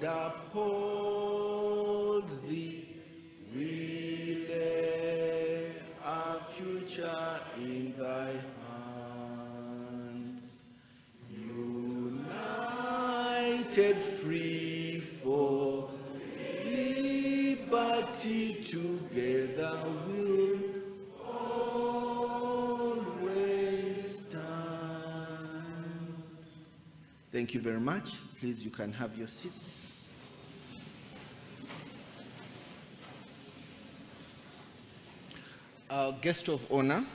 Lord uphold thee. We lay our future in thy hands. United free for liberty, together we'll always stand. Thank you very much. Please, you can have your seats. Our guest of honor,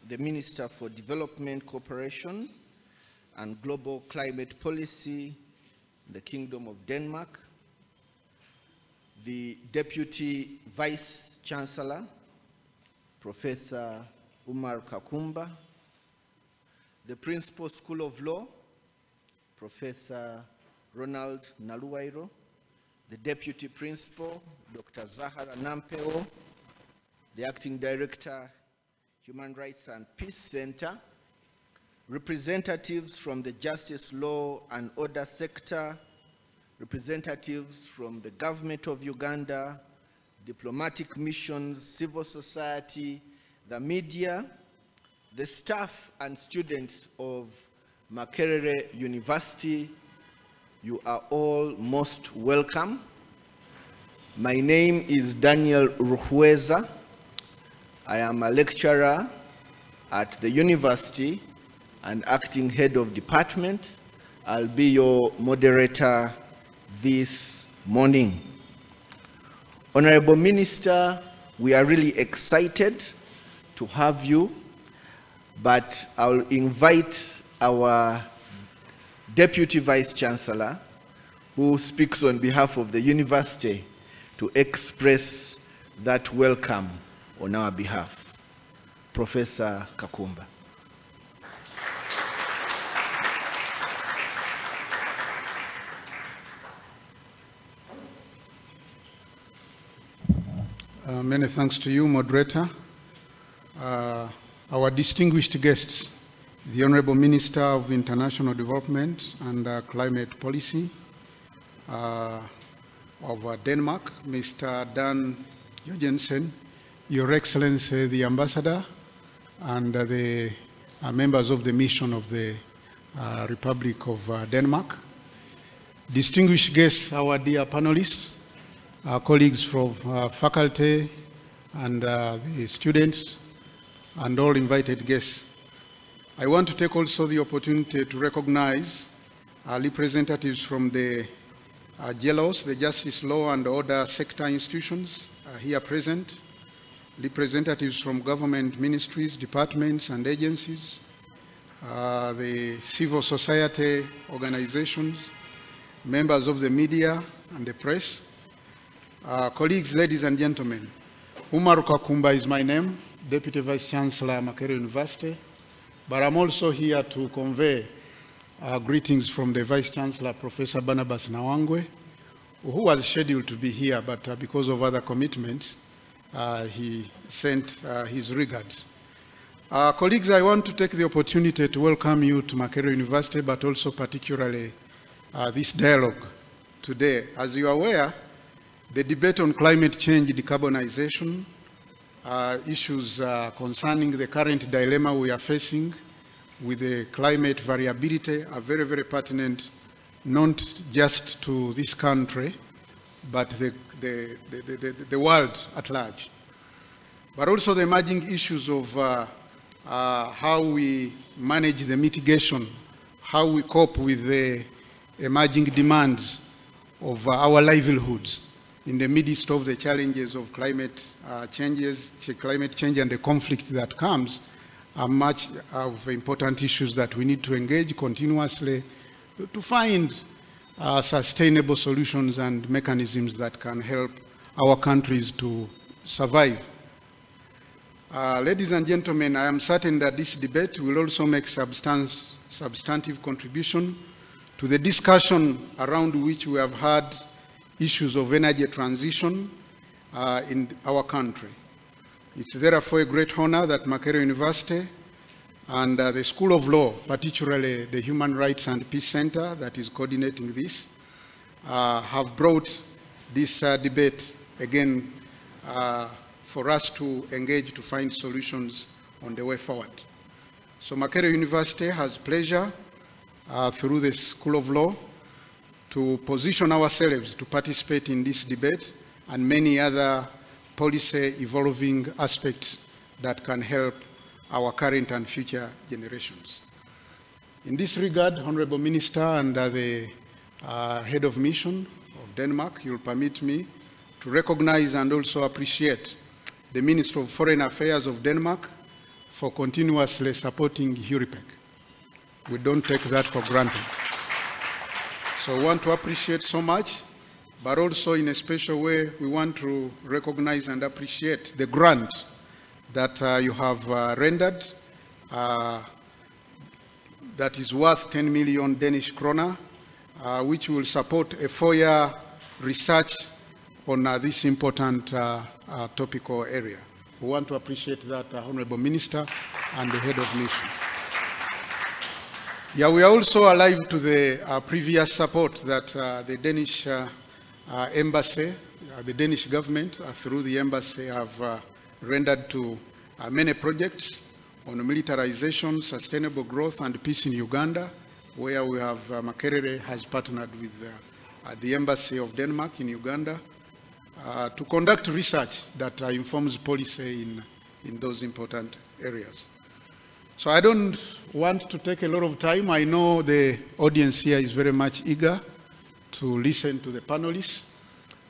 the Minister for Development Cooperation and Global Climate Policy, the Kingdom of Denmark, the Deputy Vice Chancellor, Professor Umar Kakumba, the Principal School of Law, Professor Ronald Naluwairo, the Deputy Principal, Dr. Zahara Nampeo, the Acting Director, Human Rights and Peace Center, representatives from the Justice, Law and Order sector, representatives from the Government of Uganda, diplomatic missions, civil society, the media, the staff and students of Makerere University, you are all most welcome. My name is Daniel Ruhweza. I am a lecturer at the university and acting head of department. I'll be your moderator this morning. Honorable Minister, we are really excited to have you, but I'll invite our Deputy Vice Chancellor, who speaks on behalf of the university, to express that welcome on our behalf. Professor Kakumba. Many thanks to you, moderator. Our distinguished guests, the Honorable Minister of International Development and Climate Policy of Denmark, Mr. Dan Jorgensen, Your Excellency, the Ambassador, and the members of the mission of the Republic of Denmark. Distinguished guests, our dear panelists, our colleagues from faculty and the students, and all invited guests. I want to take also the opportunity to recognize representatives from the JLOS, the Justice, Law and Order sector institutions here present, representatives from government ministries, departments and agencies, the civil society organizations, members of the media and the press, colleagues, ladies and gentlemen. Umar Kakumba is my name, Deputy Vice Chancellor, Makerere University, but I'm also here to convey greetings from the Vice Chancellor, Professor Barnabas Nawangwe, who was scheduled to be here, but because of other commitments, he sent his regards. Colleagues, I want to take the opportunity to welcome you to Makerere University, but also particularly this dialogue today. As you are aware, the debate on climate change, decarbonization, issues concerning the current dilemma we are facing with the climate variability are very, very pertinent, not just to this country, but the world at large. But also the emerging issues of how we manage the mitigation, how we cope with the emerging demands of our livelihoods in the midst of the challenges of climate change and the conflict that comes, are much of important issues that we need to engage continuously to find sustainable solutions and mechanisms that can help our countries to survive. Ladies and gentlemen, I am certain that this debate will also make substantive contribution to the discussion around which we have had issues of energy transition in our country. It's therefore a great honor that Makerere University and the School of Law, particularly the Human Rights and Peace Center that is coordinating this, have brought this debate again for us to engage to find solutions on the way forward. So Makerere University has pleasure through the School of Law to position ourselves to participate in this debate and many other policy evolving aspects that can help our current and future generations. In this regard, Honorable Minister and the Head of Mission of Denmark, you'll permit me to recognize and also appreciate the Minister of Foreign Affairs of Denmark for continuously supporting HURIPEC. We don't take that for granted. So we want to appreciate so much, but also in a special way, we want to recognize and appreciate the grant that you have rendered that is worth 10 million Danish kroner, which will support a 4-year research on this important topical area. We want to appreciate that, Honorable Minister and the Head of Mission. Yeah, we are also alive to the previous support that the Danish embassy, the Danish government, through the embassy, have rendered to many projects on militarization, sustainable growth, and peace in Uganda, where we have Makerere has partnered with the Embassy of Denmark in Uganda to conduct research that informs policy in those important areas. So I don't want to take a lot of time. I know the audience here is very much eager to listen to the panelists,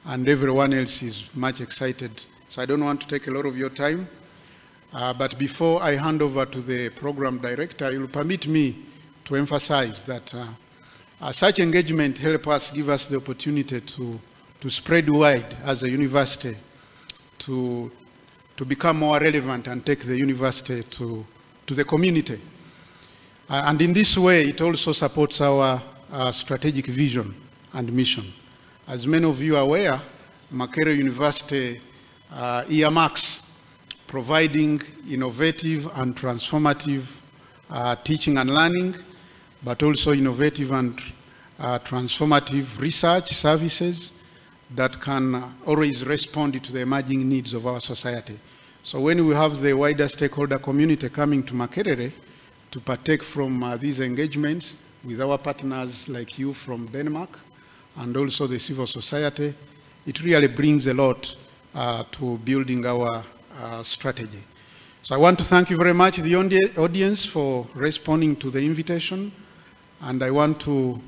and everyone else is much excited. So I don't want to take a lot of your time. But before I hand over to the program director, you'll permit me to emphasize that such engagement helps us, give us the opportunity to spread wide as a university, to become more relevant and take the university to the community. And in this way, it also supports our strategic vision and mission. As many of you are aware, Makerere University earmarks providing innovative and transformative teaching and learning, but also innovative and transformative research services that can always respond to the emerging needs of our society. So when we have the wider stakeholder community coming to Makerere to partake from these engagements with our partners like you from Denmark and also the civil society, it really brings a lot to building our strategy. So I want to thank you very much, the audience, for responding to the invitation, and I want to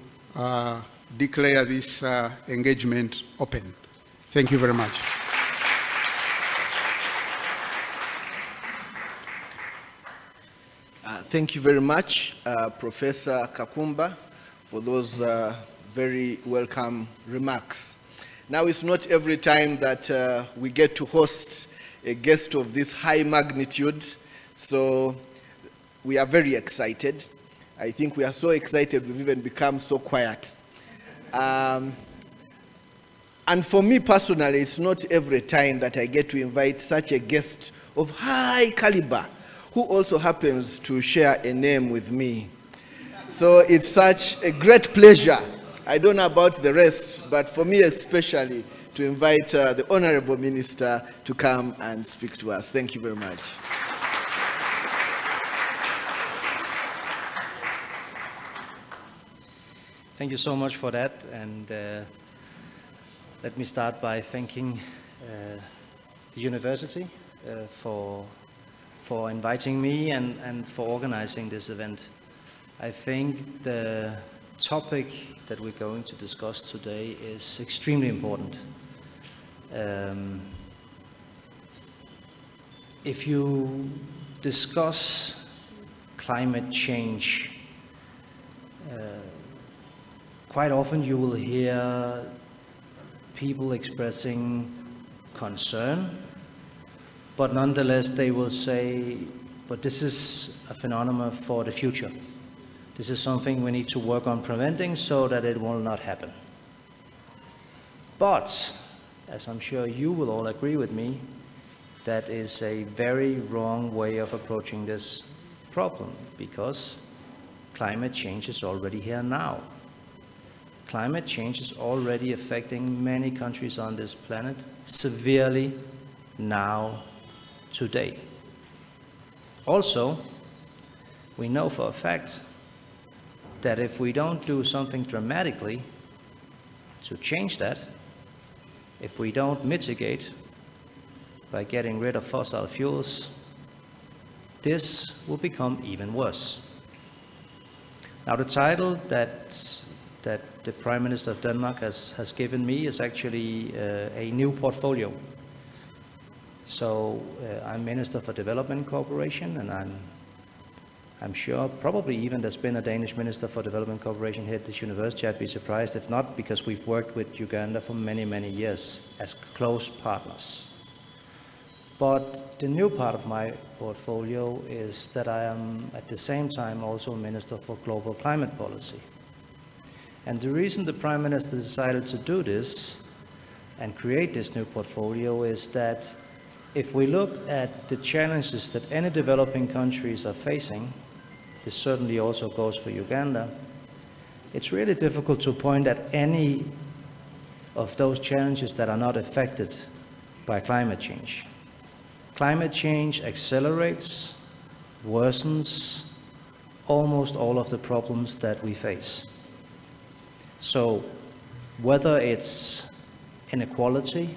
declare this engagement open. Thank you very much. Thank you very much, Professor Kakumba, for those very welcome remarks. Now, it's not every time that we get to host a guest of this high magnitude, so we are very excited. I think we are so excited we've even become so quiet. And for me personally, it's not every time that I get to invite such a guest of high caliber who also happens to share a name with me. So it's such a great pleasure. I don't know about the rest, but for me especially, to invite the Honorable Minister to come and speak to us. Thank you very much. Thank you so much for that, and let me start by thanking the university for inviting me and for organizing this event. I think the topic that we're going to discuss today is extremely important. If you discuss climate change, quite often you will hear people expressing concern, but nonetheless they will say, but this is a phenomenon for the future. This is something we need to work on preventing so that it will not happen. But, as I'm sure you will all agree with me, that is a very wrong way of approaching this problem, because climate change is already here now. climate change is already affecting many countries on this planet severely now, today. Also, we know for a fact that if we don't do something dramatically to change that, if we don't mitigate by getting rid of fossil fuels, this will become even worse. Now, the title that the Prime Minister of Denmark has given me is actually a new portfolio. So I'm Minister for Development Cooperation, and I'm sure probably even there's been a Danish Minister for Development Cooperation here at this university. I'd be surprised if not, because we've worked with Uganda for many, many years as close partners. But the new part of my portfolio is that I am at the same time also Minister for Global Climate Policy. And the reason the Prime Minister decided to do this and create this new portfolio is that if we look at the challenges that any developing countries are facing, this certainly also goes for Uganda, it's really difficult to point at any of those challenges that are not affected by climate change. Climate change accelerates, worsens almost all of the problems that we face. So whether it's inequality,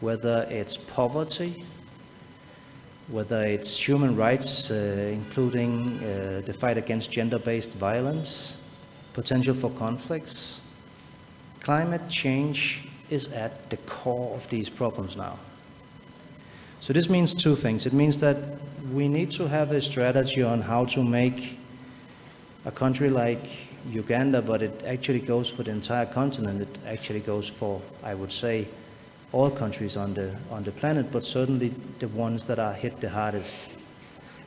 whether it's poverty, whether it's human rights, including the fight against gender-based violence, potential for conflicts, climate change is at the core of these problems now. So this means two things. It means that we need to have a strategy on how to make a country like Uganda, but it actually goes for the entire continent. It actually goes for, I would say, all countries on the planet, but certainly the ones that are hit the hardest.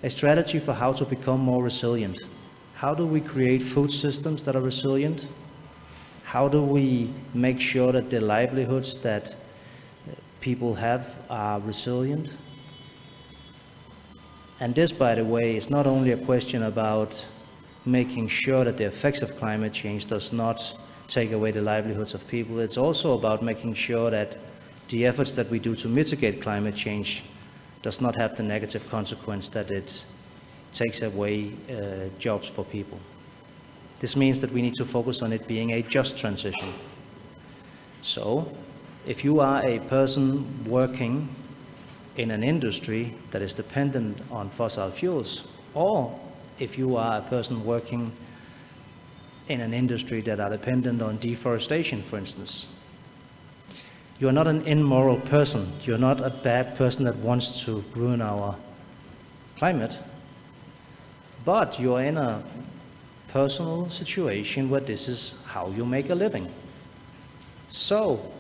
A strategy for how to become more resilient. How do we create food systems that are resilient? How do we make sure that the livelihoods that people have are resilient? And this, by the way, is not only a question about making sure that the effects of climate change does not take away the livelihoods of people. It's also about making sure that the efforts that we do to mitigate climate change does not have the negative consequence that it takes away jobs for people. This means that we need to focus on it being a just transition. So, if you are a person working in an industry that is dependent on fossil fuels, or if you are a person working in an industry that are dependent on deforestation, for instance, you're not an immoral person. You're not a bad person that wants to ruin our climate, but you're in a personal situation where this is how you make a living. So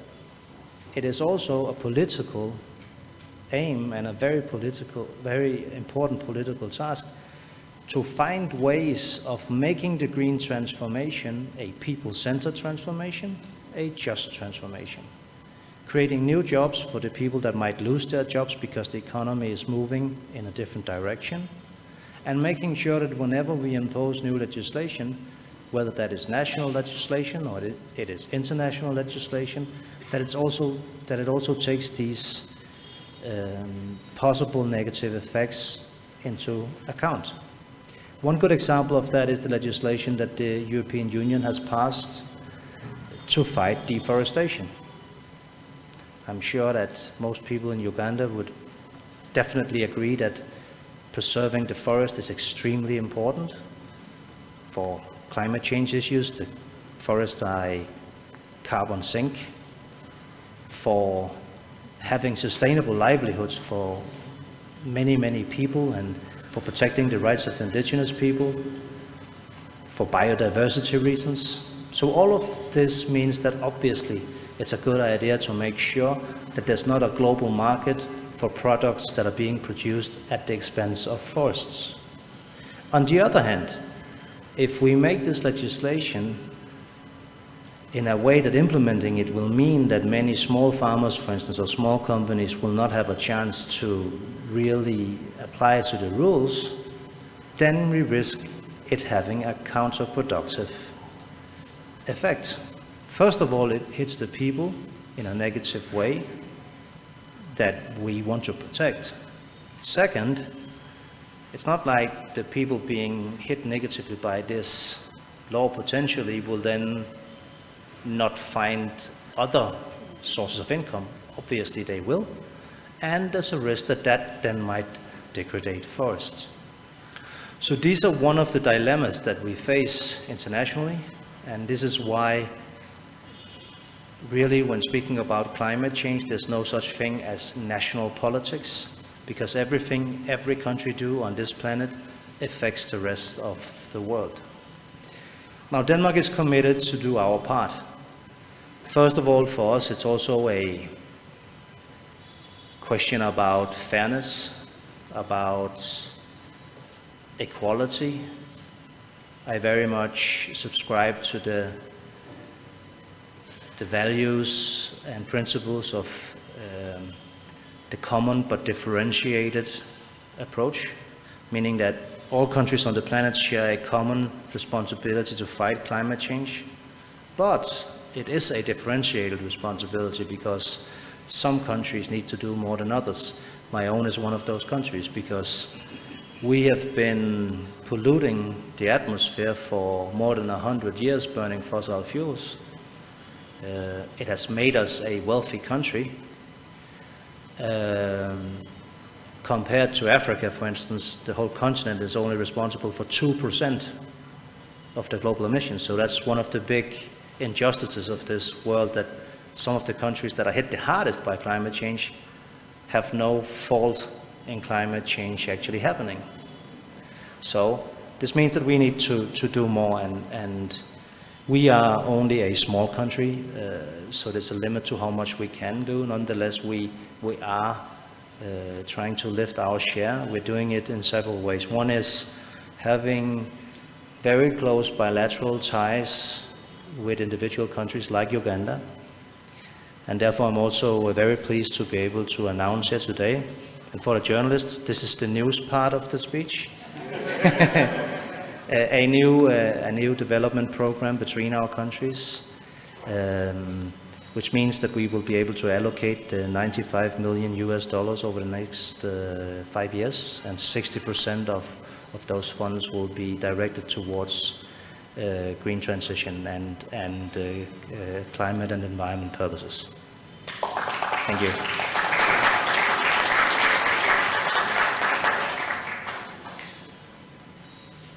it is also a political aim and a very important political task to find ways of making the green transformation a people-centered transformation, a just transformation. Creating new jobs for the people that might lose their jobs because the economy is moving in a different direction, and making sure that whenever we impose new legislation, whether that is national legislation or it is international legislation, that it also takes these possible negative effects into account. One good example of that is the legislation that the European Union has passed to fight deforestation. I'm sure that most people in Uganda would definitely agree that preserving the forest is extremely important for climate change issues. The forests are a carbon sink for having sustainable livelihoods for many, many people, and for protecting the rights of indigenous people, for biodiversity reasons. So all of this means that obviously it's a good idea to make sure that there's not a global market for products that are being produced at the expense of forests. On the other hand, if we make this legislation in a way that implementing it will mean that many small farmers, for instance, or small companies will not have a chance to really apply to the rules, then we risk it having a counterproductive effect. First of all, it hits the people in a negative way that we want to protect. Second, it's not like the people being hit negatively by this law potentially will then not find other sources of income. Obviously they will. And there's a risk that that then might degrade forests. So these are one of the dilemmas that we face internationally, and this is why really when speaking about climate change, there's no such thing as national politics, because everything every country do on this planet affects the rest of the world. Now Denmark is committed to do our part. First of all, for us it's also a question about fairness, about equality. I very much subscribe to the values and principles of the common but differentiated approach, meaning that all countries on the planet share a common responsibility to fight climate change, but it is a differentiated responsibility because some countries need to do more than others. My own is one of those countries because we have been polluting the atmosphere for more than 100 years burning fossil fuels. It has made us a wealthy country. Compared to Africa, for instance, the whole continent is only responsible for 2% of the global emissions. So that's one of the big injustices of this world, that some of the countries that are hit the hardest by climate change have no fault in climate change actually happening. So this means that we need to do more, and we are only a small country, so there's a limit to how much we can do. Nonetheless, we are trying to lift our share. We're doing it in several ways. One is having very close bilateral ties with individual countries like Uganda. And therefore, I'm also very pleased to be able to announce here today, and for the journalists, this is the news part of the speech, a new development program between our countries, which means that we will be able to allocate $95 million over the next 5 years, and 60% of those funds will be directed towards green transition and climate and environment purposes. Thank you.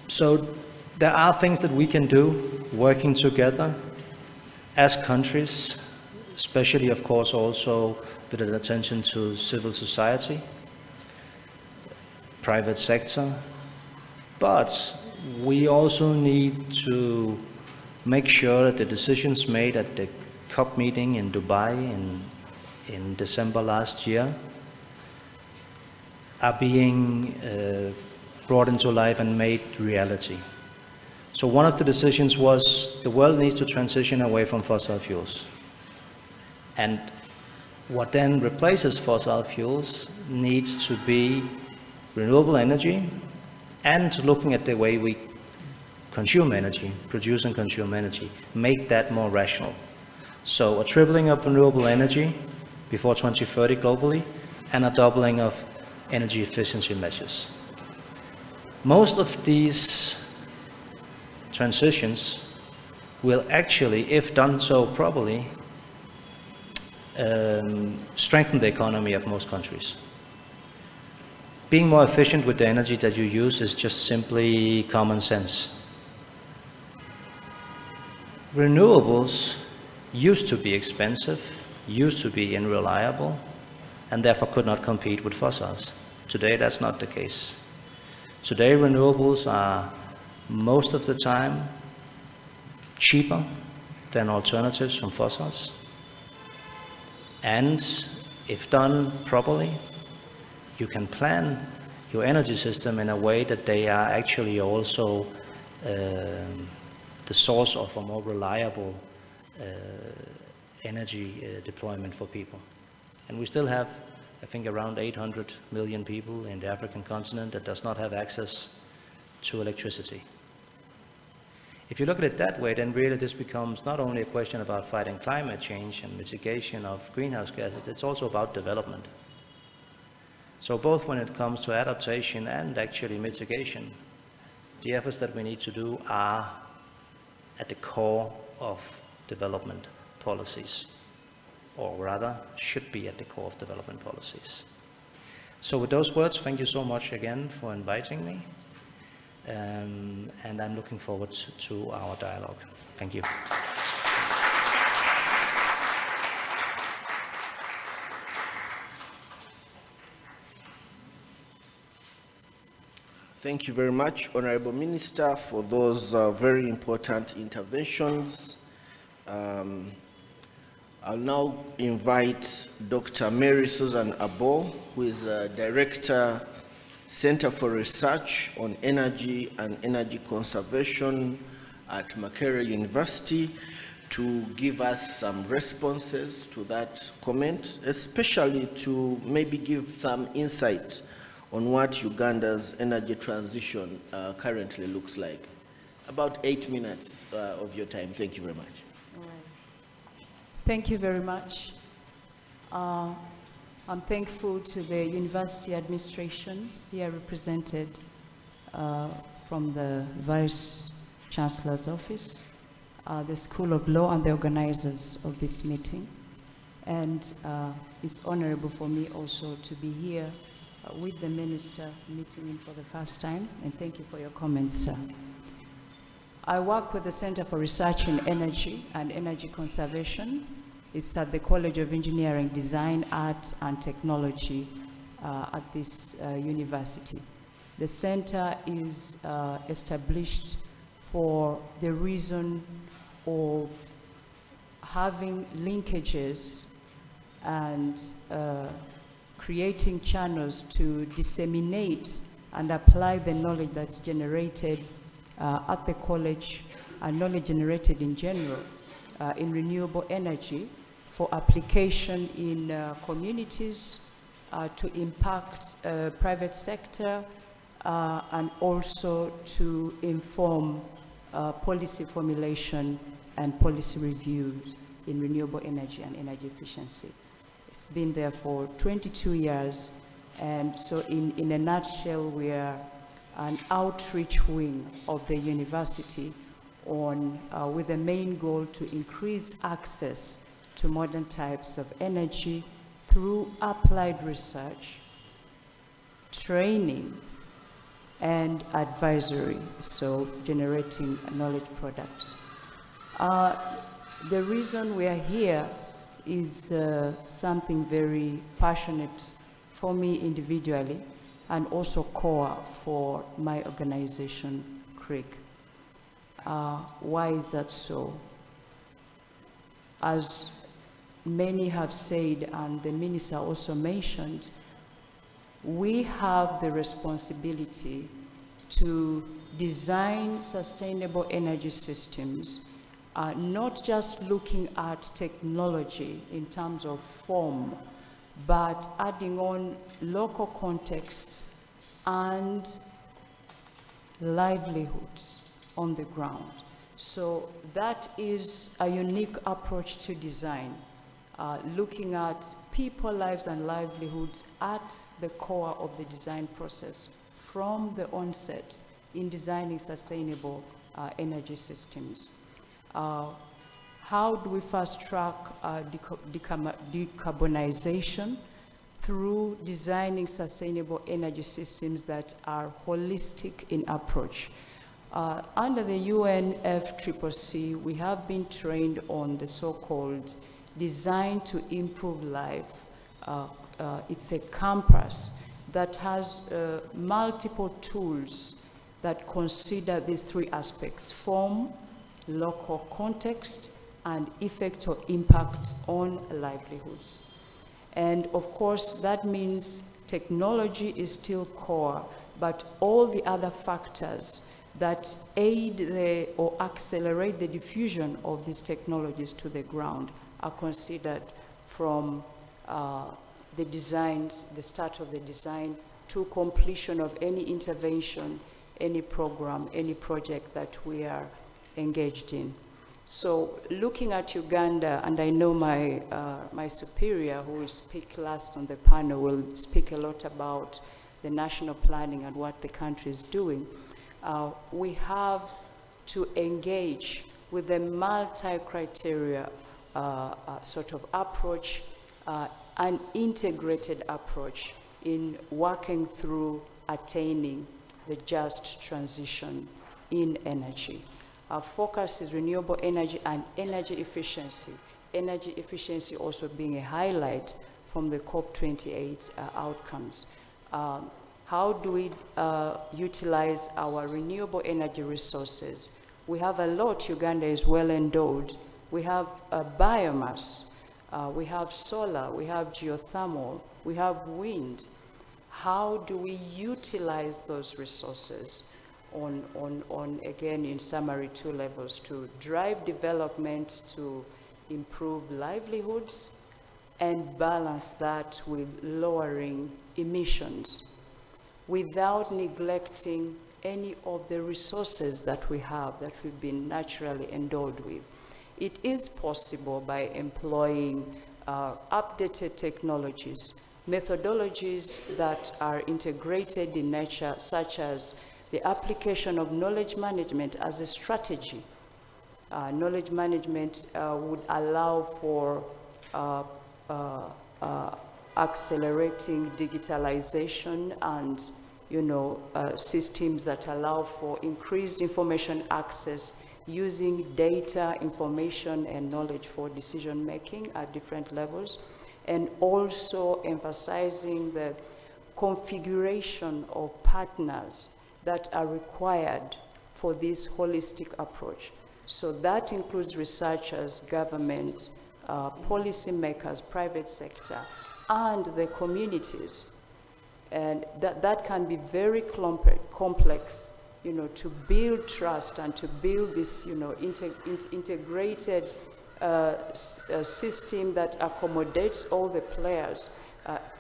So there are things that we can do working together as countries, especially of course also with an attention to civil society, private sector, but we also need to make sure that the decisions made at the COP meeting in Dubai in December last year are being brought into life and made reality. So one of the decisions was the world needs to transition away from fossil fuels. And what then replaces fossil fuels needs to be renewable energy, and looking at the way we consume energy, produce and consume energy, make that more rational. So a tripling of renewable energy before 2030 globally, and a doubling of energy efficiency measures. Most of these transitions will actually, if done so properly, strengthen the economy of most countries. Being more efficient with the energy that you use is just simply common sense. Renewables used to be expensive, used to be unreliable, and therefore could not compete with fossils. Today that's not the case. Today renewables are most of the time cheaper than alternatives from fossils. And if done properly, you can plan your energy system in a way that they are actually also the source of a more reliable energy deployment for people. And we still have, I think, around 800 million people in the African continent that does not have access to electricity. If you look at it that way, then really this becomes not only a question about fighting climate change and mitigation of greenhouse gases, it's also about development. So both when it comes to adaptation and actually mitigation, the efforts that we need to do are at the core of development policies, or rather should be at the core of development policies. So with those words, thank you so much again for inviting me. And I'm looking forward to our dialogue. Thank you. Thank you very much, Honorable Minister, for those very important interventions. I'll now invite Dr. Mary Susan Abo, who is Director, Center for Research on Energy and Energy Conservation at Makerere University, to give us some responses to that comment, especially to maybe give some insight on what Uganda's energy transition currently looks like. About 8 minutes of your time. Thank you very much. All right. Thank you very much. I'm thankful to the university administration here represented from the Vice Chancellor's office, the School of Law, and the organizers of this meeting. And it's honorable for me also to be here with the Minister, meeting him for the first time, and thank you for your comments, sir. I work with the Center for Research in Energy and Energy Conservation. It's at the College of Engineering, Design, Art, and Technology at this university. The center is established for the reason of having linkages and creating channels to disseminate and apply the knowledge that's generated at the college and knowledge generated in general in renewable energy for application in communities to impact private sector and also to inform policy formulation and policy reviews in renewable energy and energy efficiency. It's been there for 22 years, and so in a nutshell, we are an outreach wing of the university on, with the main goal to increase access to modern types of energy through applied research, training, and advisory, so generating knowledge products. The reason we are here is something very passionate for me individually and also core for my organization, CRIC. Why is that so? As many have said, and the minister also mentioned, we have the responsibility to design sustainable energy systems, not just looking at technology in terms of form, but adding on local context and livelihoods on the ground. So that is a unique approach to design, looking at people, lives, and livelihoods at the core of the design process from the onset in designing sustainable energy systems. How do we fast track decarbonization? Through designing sustainable energy systems that are holistic in approach. Under the UNFCCC, we have been trained on the so-called Design to Improve Life. It's a compass that has multiple tools that consider these three aspects: form, local context, and effect or impact on livelihoods. And of course, that means technology is still core, but all the other factors that aid or accelerate the diffusion of these technologies to the ground are considered from the designs, the start of the design, to completion of any intervention, any program, any project that we are engaged in. So looking at Uganda, and I know my, my superior who will speak last on the panel will speak a lot about the national planning and what the country is doing. We have to engage with a multi-criteria sort of approach, an integrated approach in working through attaining the just transition in energy. Our focus is renewable energy and energy efficiency. Energy efficiency also being a highlight from the COP28 outcomes. How do we utilize our renewable energy resources? We have a lot. Uganda is well endowed. We have biomass, we have solar, we have geothermal, we have wind. How do we utilize those resources on again, in summary, 2 levels, to drive development, to improve livelihoods, and balance that with lowering emissions without neglecting any of the resources that we have, that we've been naturally endowed with. It is possible by employing updated technologies, methodologies that are integrated in nature, such as the application of knowledge management as a strategy. Knowledge management would allow for accelerating digitalization and, you know, systems that allow for increased information access using data, information, and knowledge for decision making at different levels, and also emphasizing the configuration of partners that are required for this holistic approach. So that includes researchers, governments, policymakers, private sector, and the communities. And that can be very complex, you know, to build trust and to build this, you know, integrated system that accommodates all the players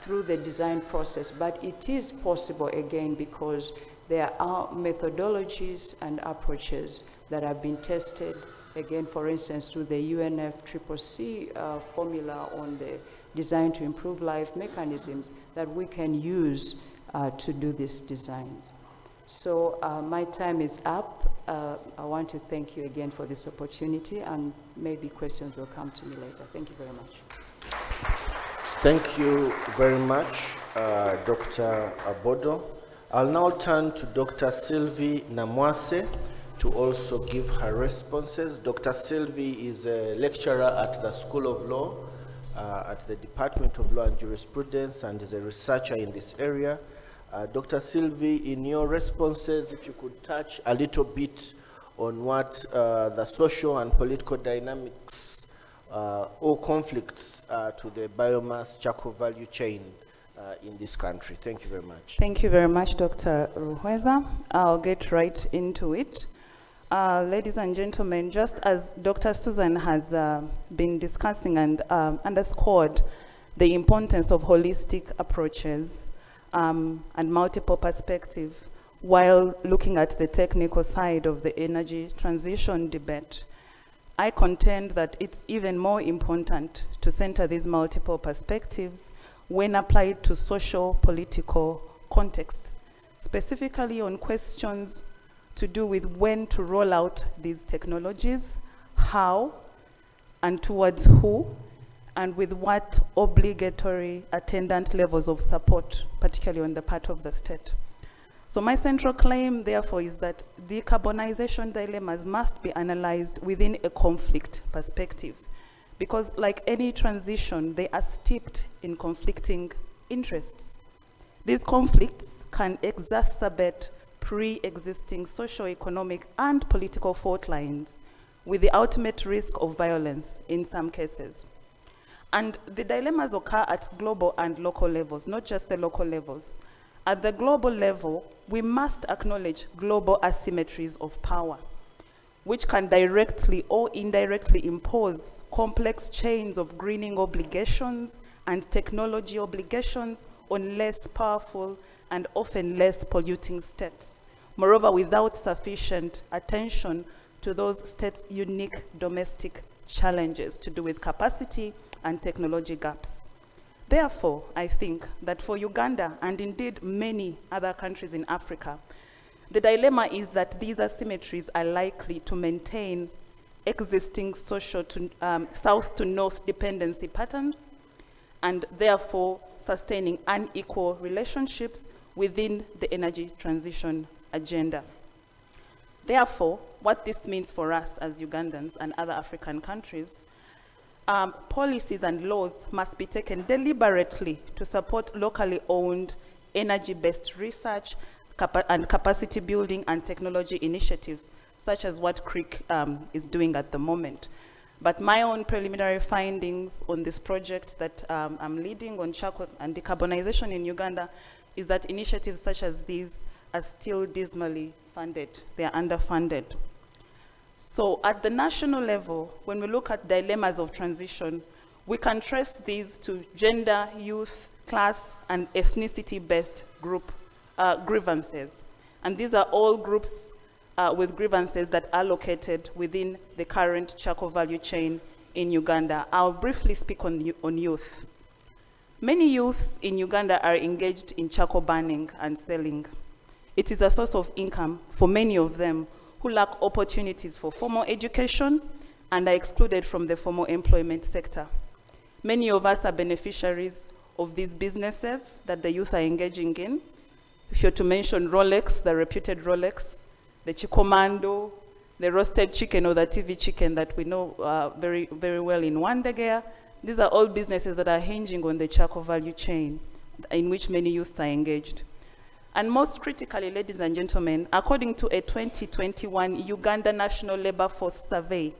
through the design process. But it is possible, again, because there are methodologies and approaches that have been tested, again, for instance, through the UNFCCC formula on the design to improve life mechanisms that we can use to do these designs. So my time is up. I want to thank you again for this opportunity, and maybe questions will come to me later. Thank you very much. Thank you very much, Dr. Abodo. I'll now turn to Dr. Sylvie Namwase to also give her responses. Dr. Sylvie is a lecturer at the School of Law at the Department of Law and Jurisprudence, and is a researcher in this area. Dr. Sylvie, in your responses, if you could touch a little bit on what the social and political dynamics or conflicts to the biomass charcoal value chain in this country. Thank you very much. Thank you very much, Dr. Ruhweza. I'll get right into it. Ladies and gentlemen, just as Dr. Susan has been discussing and underscored the importance of holistic approaches and multiple perspectives while looking at the technical side of the energy transition debate, I contend that it's even more important to center these multiple perspectives when applied to social, political contexts, specifically on questions to do with when to roll out these technologies, how, and towards who, and with what obligatory attendant levels of support, particularly on the part of the state. So my central claim, therefore, is that decarbonization dilemmas must be analyzed within a conflict perspective, because like any transition, they are steeped in conflicting interests. These conflicts can exacerbate pre-existing socio-economic and political fault lines, with the ultimate risk of violence in some cases. And the dilemmas occur at global and local levels, not just the local levels. At the global level, we must acknowledge global asymmetries of power, which can directly or indirectly impose complex chains of greening obligations and technology obligations on less powerful and often less polluting states. Moreover, without sufficient attention to those states' unique domestic challenges to do with capacity and technology gaps. Therefore, I think that for Uganda, and indeed many other countries in Africa, the dilemma is that these asymmetries are likely to maintain existing social south to north dependency patterns, and therefore sustaining unequal relationships within the energy transition agenda. Therefore, what this means for us as Ugandans and other African countries, policies and laws must be taken deliberately to support locally owned energy-based research and capacity building and technology initiatives, such as what CRIC is doing at the moment. But my own preliminary findings on this project that I'm leading on charcoal and decarbonization in Uganda is that initiatives such as these are still dismally funded. They are underfunded. So at the national level, when we look at dilemmas of transition, we can trace these to gender, youth, class, and ethnicity-based grievances. And these are all groups with grievances that are located within the current charcoal value chain in Uganda. I'll briefly speak on youth. Many youths in Uganda are engaged in charcoal burning and selling. It is a source of income for many of them who lack opportunities for formal education and are excluded from the formal employment sector. Many of us are beneficiaries of these businesses that the youth are engaging in. If you're to mention Rolex, the reputed Rolex, the Chikomando, the roasted chicken or the TV chicken that we know very, very well in Wandagea, these are all businesses that are hinging on the charcoal value chain in which many youth are engaged. And most critically, ladies and gentlemen, according to a 2021 Uganda National Labor Force survey,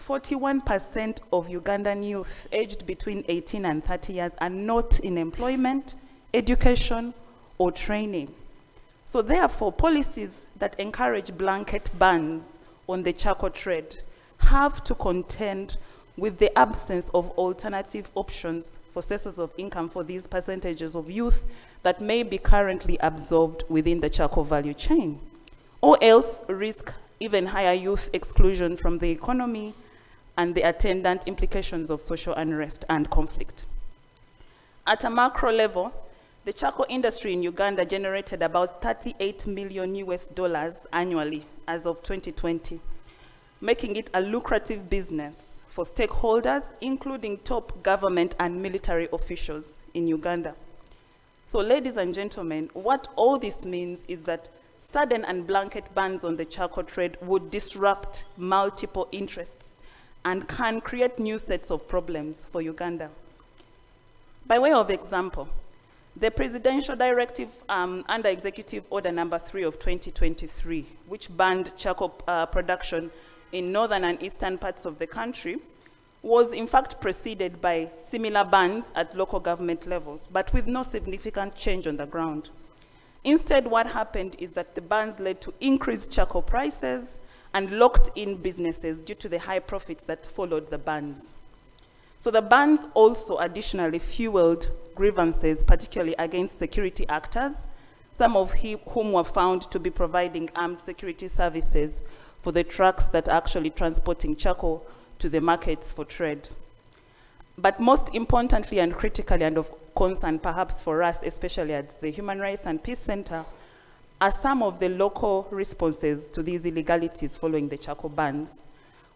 41% of Ugandan youth aged between 18 and 30 years are not in employment, education, or training. So therefore, policies that encourage blanket bans on the charcoal trade have to contend with the absence of alternative options for sources of income for these percentages of youth that may be currently absorbed within the charcoal value chain, or else risk even higher youth exclusion from the economy and the attendant implications of social unrest and conflict. At a macro level, the charcoal industry in Uganda generated about $38 million annually as of 2020, making it a lucrative business for stakeholders, including top government and military officials in Uganda. So, ladies and gentlemen, what all this means is that sudden and blanket bans on the charcoal trade would disrupt multiple interests and can create new sets of problems for Uganda. By way of example, the Presidential Directive under Executive Order number 3 of 2023, which banned charcoal production in northern and eastern parts of the country, was in fact preceded by similar bans at local government levels, but with no significant change on the ground. Instead, what happened is that the bans led to increased charcoal prices and locked in businesses due to the high profits that followed the bans. So the bans also additionally fueled grievances, particularly against security actors, some of whom were found to be providing armed security services for the trucks that are actually transporting charcoal to the markets for trade. But most importantly and critically, and of concern perhaps for us, especially at the Human Rights and Peace Center, are some of the local responses to these illegalities following the charcoal bans,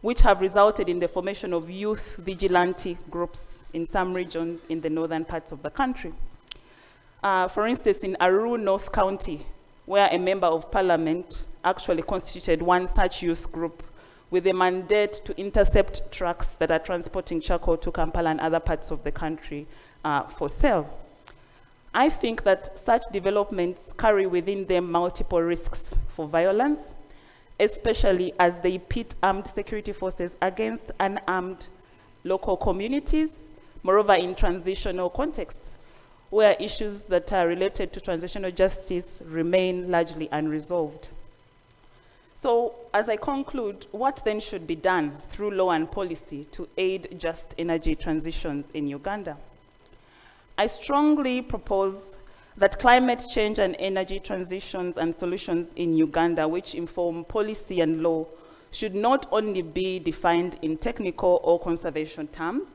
which have resulted in the formation of youth vigilante groups in some regions in the northern parts of the country. For instance, in Arua North County, where a member of parliament actually constituted one such youth group with a mandate to intercept trucks that are transporting charcoal to Kampala and other parts of the country for sale. I think that such developments carry within them multiple risks for violence, especially as they pit armed security forces against unarmed local communities, moreover in transitional contexts, where issues that are related to transitional justice remain largely unresolved. So, as I conclude, what then should be done through law and policy to aid just energy transitions in Uganda? I strongly propose that climate change and energy transitions and solutions in Uganda, which inform policy and law, should not only be defined in technical or conservation terms,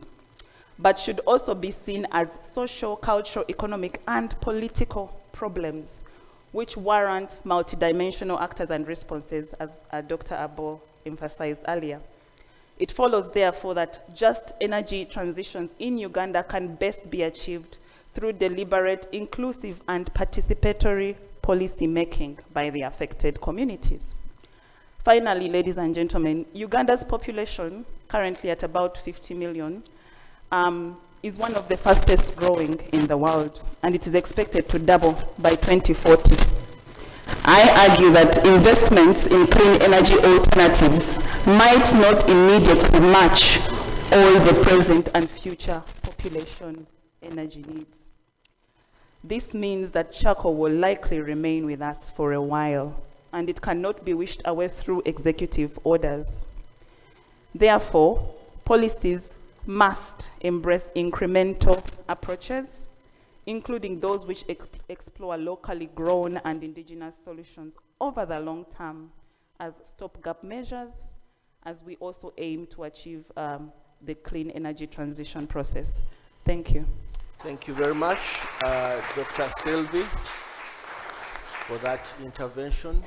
but should also be seen as social, cultural, economic, and political problems, which warrant multidimensional actors and responses, as Dr. Abo emphasized earlier. It follows, therefore, that just energy transitions in Uganda can best be achieved through deliberate, inclusive, and participatory policy making by the affected communities. Finally, ladies and gentlemen, Uganda's population, currently at about 50 million, is one of the fastest growing in the world, and it is expected to double by 2040. I argue that investments in clean energy alternatives might not immediately match all the present and future population energy needs. This means that charcoal will likely remain with us for a while, and it cannot be wished away through executive orders. Therefore, policies must embrace incremental approaches, including those which explore locally grown and indigenous solutions over the long term as stopgap measures, as we also aim to achieve the clean energy transition process. Thank you. Thank you very much, Dr. Sylvie, for that intervention.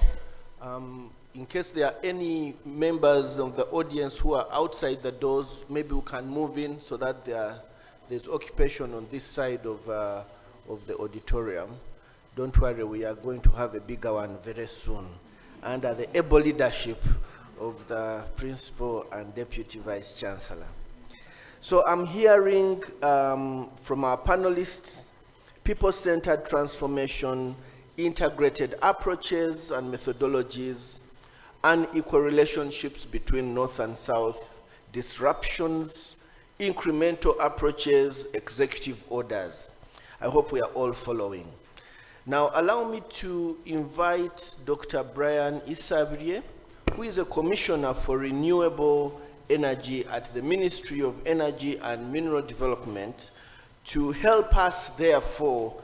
In case there are any members of the audience who are outside the doors, maybe we can move in so that there's occupation on this side of the auditorium. Don't worry, we are going to have a bigger one very soon, under the able leadership of the Principal and Deputy Vice Chancellor. So I'm hearing from our panelists, people-centered transformation, integrated approaches and methodologies, unequal relationships between North and South, disruptions, incremental approaches, executive orders. I hope we are all following. Now, allow me to invite Dr. Brian Isabrie, who is a Commissioner for Renewable Energy at the Ministry of Energy and Mineral Development, to help us, therefore,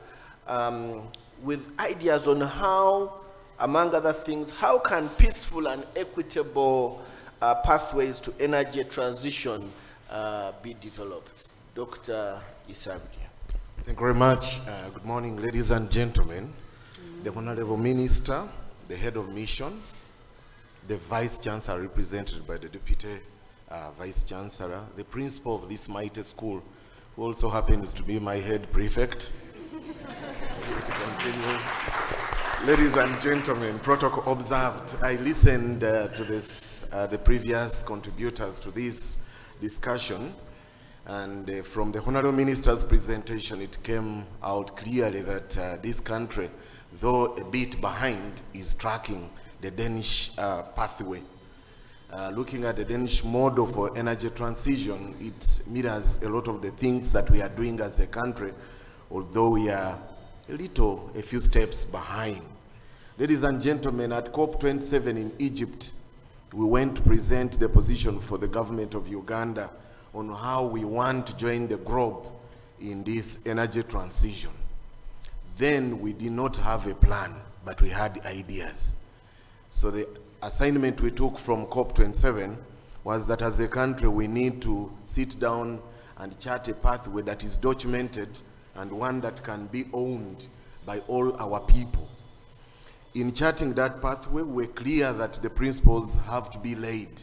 with ideas on how, among other things, how can peaceful and equitable pathways to energy transition be developed. Dr. Isabrie. Thank you very much. Good morning, ladies and gentlemen. The Honorable Minister, the Head of Mission, the Vice Chancellor represented by the Deputy Vice Chancellor, the Principal of this mighty school, who also happens to be my head prefect. Ladies and gentlemen, protocol observed. I listened to the previous contributors to this discussion, and from the Honorable Minister's presentation, it came out clearly that this country, though a bit behind, is tracking the Danish pathway. Looking at the Danish model for energy transition, it mirrors a lot of the things that we are doing as a country, although we are a few steps behind. Ladies and gentlemen, at COP27 in Egypt, we went to present the position for the government of Uganda on how we want to join the globe in this energy transition. Then we did not have a plan, but we had ideas. So the assignment we took from COP27 was that as a country we need to sit down and chart a pathway that is documented and one that can be owned by all our people. In charting that pathway, we're clear that the principles have to be laid,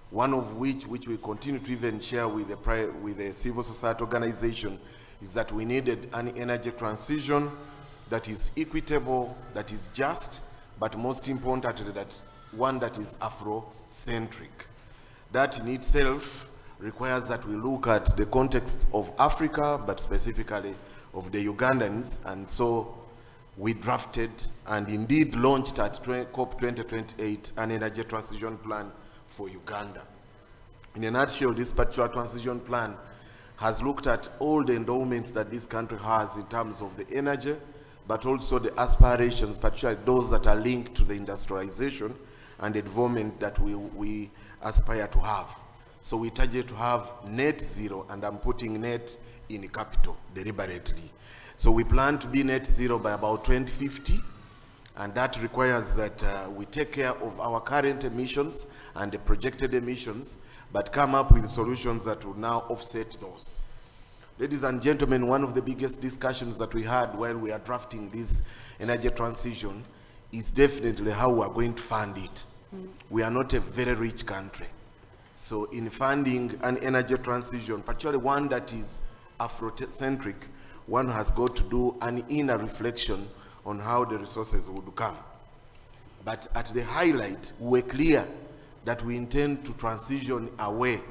one of which we continue to even share with the civil society organization, is that we needed an energy transition that is equitable, that is just, but most importantly, that one that is Afrocentric. That in itself requires that we look at the context of Africa, but specifically of the Ugandans, and so we drafted and indeed launched at COP 2028 an energy transition plan for Uganda. In a nutshell, this particular transition plan has looked at all the endowments that this country has in terms of the energy, but also the aspirations, particularly those that are linked to the industrialization and the development that we aspire to have. So we target to have net zero, and I'm putting net in capital deliberately. So we plan to be net zero by about 2050, And that requires that we take care of our current emissions and the projected emissions, but come up with solutions that will now offset those. Ladies and gentlemen, one of the biggest discussions that we had while we are drafting this energy transition is definitely how we are going to fund it. We are not a very rich country. So in funding an energy transition, particularly one that is Afrocentric, one has got to do an inner reflection on how the resources would come. But at the highlight, we're clear that we intend to transition away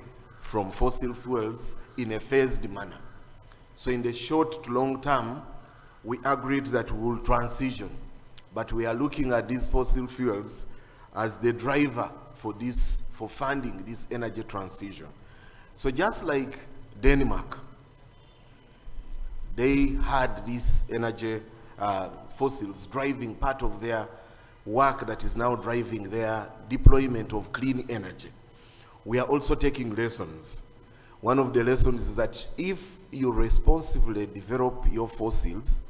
from fossil fuels in a phased manner. So in the short to long term, we agreed that we will transition, but we are looking at these fossil fuels as the driver for funding this energy transition. So just like Denmark, they had these energy fossils driving part of their work that is now driving their deployment of clean energy. We are also taking lessons. One of the lessons is that if you responsibly develop your fossils,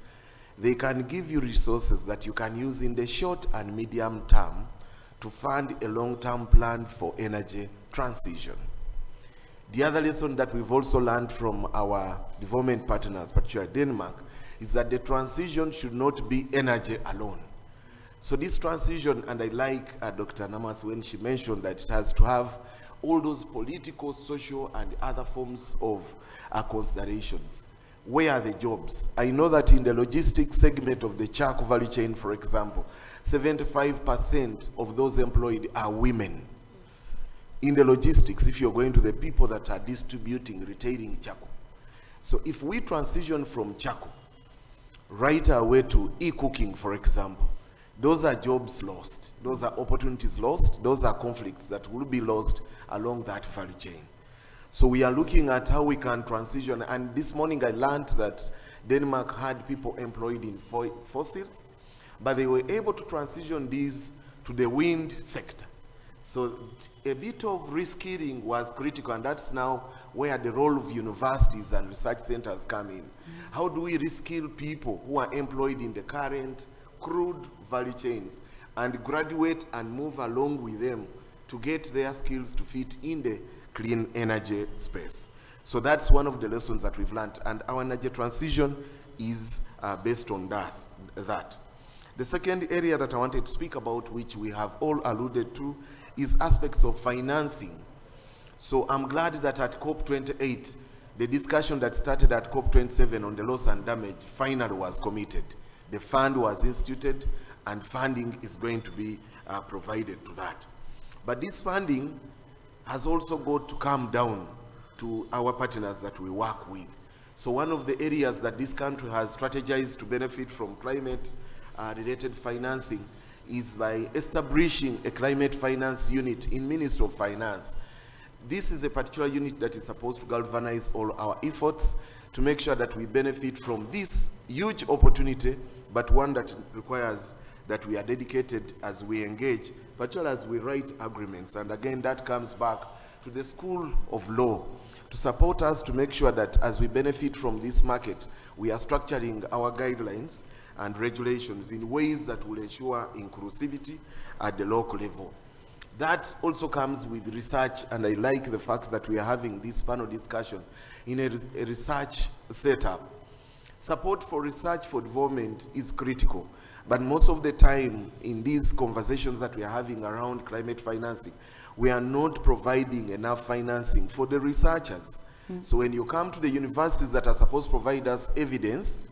they can give you resources that you can use in the short and medium term to fund a long-term plan for energy transition. The other lesson that we've also learned from our development partners, particularly Denmark, is that the transition should not be energy alone. So this transition, and I like Dr. Namath when she mentioned that it has to have all those political, social, and other forms of considerations. Where are the jobs? I know that in the logistics segment of the charcoal value chain, for example, 75% of those employed are women. In the logistics, if you're going to the people that are distributing, retailing charcoal. So if we transition from charcoal right away to e-cooking, for example, those are jobs lost. Those are opportunities lost. Those are conflicts that will be lost along that value chain. So we are looking at how we can transition. And this morning I learned that Denmark had people employed in fossils, but they were able to transition these to the wind sector. So a bit of reskilling was critical, and that's now where the role of universities and research centers come in. How do we reskill people who are employed in the current crude value chains and graduate and move along with them to get their skills to fit in the clean energy space? So that's one of the lessons that we've learned, and our energy transition is based on that. The second area that I wanted to speak about, which we have all alluded to, is aspects of financing. So I'm glad that at COP28, the discussion that started at COP27 on the loss and damage finally was committed. The fund was instituted, and funding is going to be provided to that. But this funding has also got to come down to our partners that we work with. So one of the areas that this country has strategized to benefit from climate-related financing is by establishing a climate finance unit in Ministry of Finance. This is a particular unit that is supposed to galvanize all our efforts to make sure that we benefit from this huge opportunity, but one that requires that we are dedicated as we engage, particularly as we write agreements. And again, that comes back to the School of Law to support us to make sure that as we benefit from this market, we are structuring our guidelines and regulations in ways that will ensure inclusivity at the local level. That also comes with research, and I like the fact that we are having this panel discussion in a research setup. Support for research for development is critical, but most of the time in these conversations that we are having around climate financing, we are not providing enough financing for the researchers. So when you come to the universities that are supposed to provide us evidence,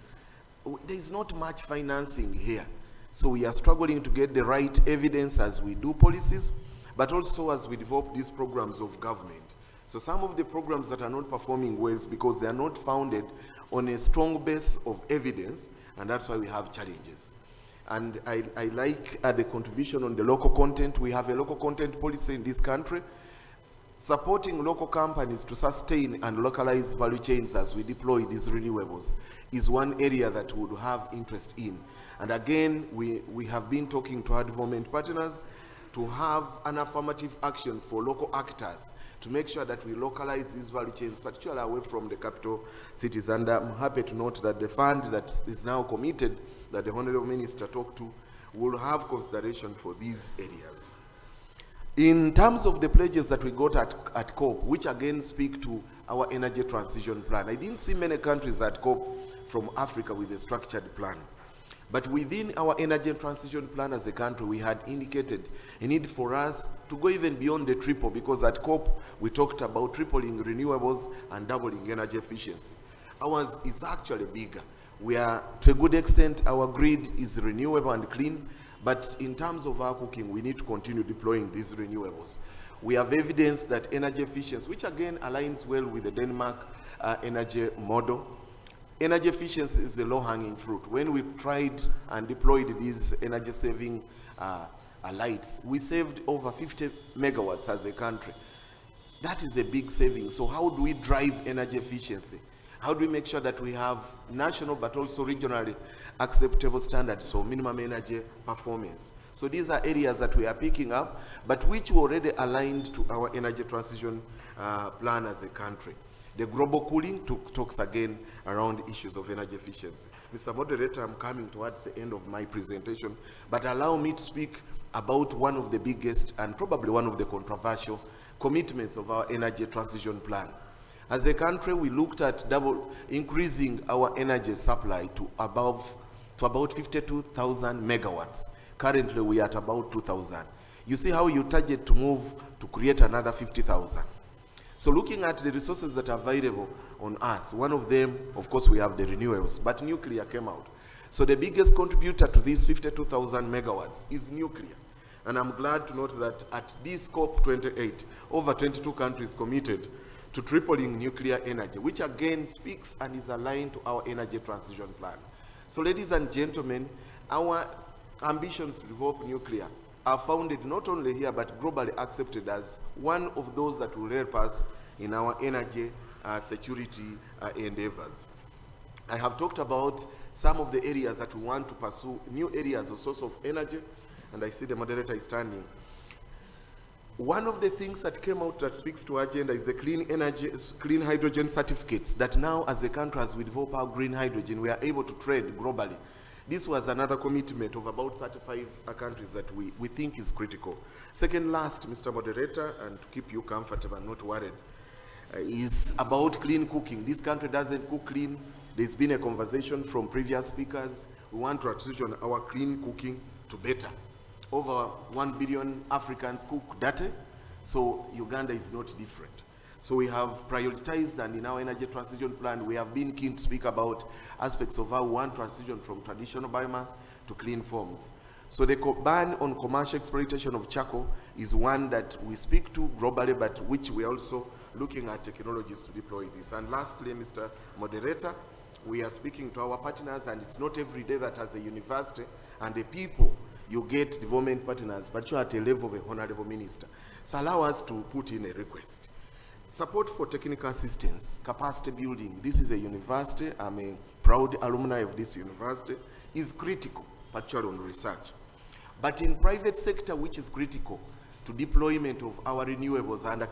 there is not much financing here. So we are struggling to get the right evidence as we do policies, but also as we develop these programs of government. So some of the programs that are not performing well is because they are not founded on a strong base of evidence, and that's why we have challenges. And I like the contribution on the local content. We have a local content policy in this country. Supporting local companies to sustain and localize value chains as we deploy these renewables is one area that we would have interest in. And again, we have been talking to our development partners to have an affirmative action for local actors to make sure that we localize these value chains, particularly away from the capital cities. And I'm happy to note that the fund that is now committed, that the Honorable Minister talked to, will have consideration for these areas. In terms of the pledges that we got at COP, which again speak to our energy transition plan, I didn't see many countries at COP from Africa with a structured plan. But within our energy transition plan as a country, we had indicated a need for us to go even beyond the triple, because at COP, we talked about tripling renewables and doubling energy efficiency. Ours is actually bigger. We are, to a good extent, our grid is renewable and clean, but in terms of our cooking, we need to continue deploying these renewables. We have evidence that energy efficiency, which again aligns well with the Denmark energy model. Energy efficiency is the low-hanging fruit. When we tried and deployed these energy-saving lights, we saved over 50 megawatts as a country. That is a big saving. So how do we drive energy efficiency? How do we make sure that we have national but also regionally acceptable standards for minimum energy performance? So these are areas that we are picking up, but which were already aligned to our energy transition plan as a country. The global cooling talks again around issues of energy efficiency. Mr. Moderator, I'm coming towards the end of my presentation, but allow me to speak about one of the biggest and probably one of the controversial commitments of our energy transition plan. As a country, we looked at increasing our energy supply to about 52,000 megawatts. Currently, we are at about 2,000. You see how you target to move to create another 50,000. So looking at the resources that are available on us, one of them, of course, we have the renewables, but nuclear came out. So the biggest contributor to these 52,000 megawatts is nuclear. And I'm glad to note that at this COP28, over 22 countries committed to tripling nuclear energy, which again speaks and is aligned to our energy transition plan. So ladies and gentlemen, our ambitions to develop nuclear are founded not only here but globally accepted as one of those that will help us in our energy security endeavors. I have talked about some of the areas that we want to pursue, new areas of source of energy, and I see the moderator is standing. One of the things that came out that speaks to our agenda is the clean energy, clean hydrogen certificates, that now as a country, as we develop our green hydrogen, we are able to trade globally. This was another commitment of about 35 countries that we think is critical. Second last, Mr. Moderator, and to keep you comfortable and not worried, is about clean cooking. This country doesn't cook clean. There's been a conversation from previous speakers. We want to transition our clean cooking to better. Over 1 billion Africans cook dirty, so Uganda is not different. So we have prioritized, and in our energy transition plan, we have been keen to speak about aspects of how we want transition from traditional biomass to clean forms. So the ban on commercial exploitation of charcoal is one that we speak to globally, but which we are also looking at technologies to deploy this. And lastly, Mr. Moderator, we are speaking to our partners, and it's not every day that as a university and the people you get development partners, but you're at a level of a honorable minister. So allow us to put in a request. Support for technical assistance, capacity building. This is a university. I'm a proud alumni of this university. Is critical, particularly on research. But in private sector, which is critical to deployment of our renewables and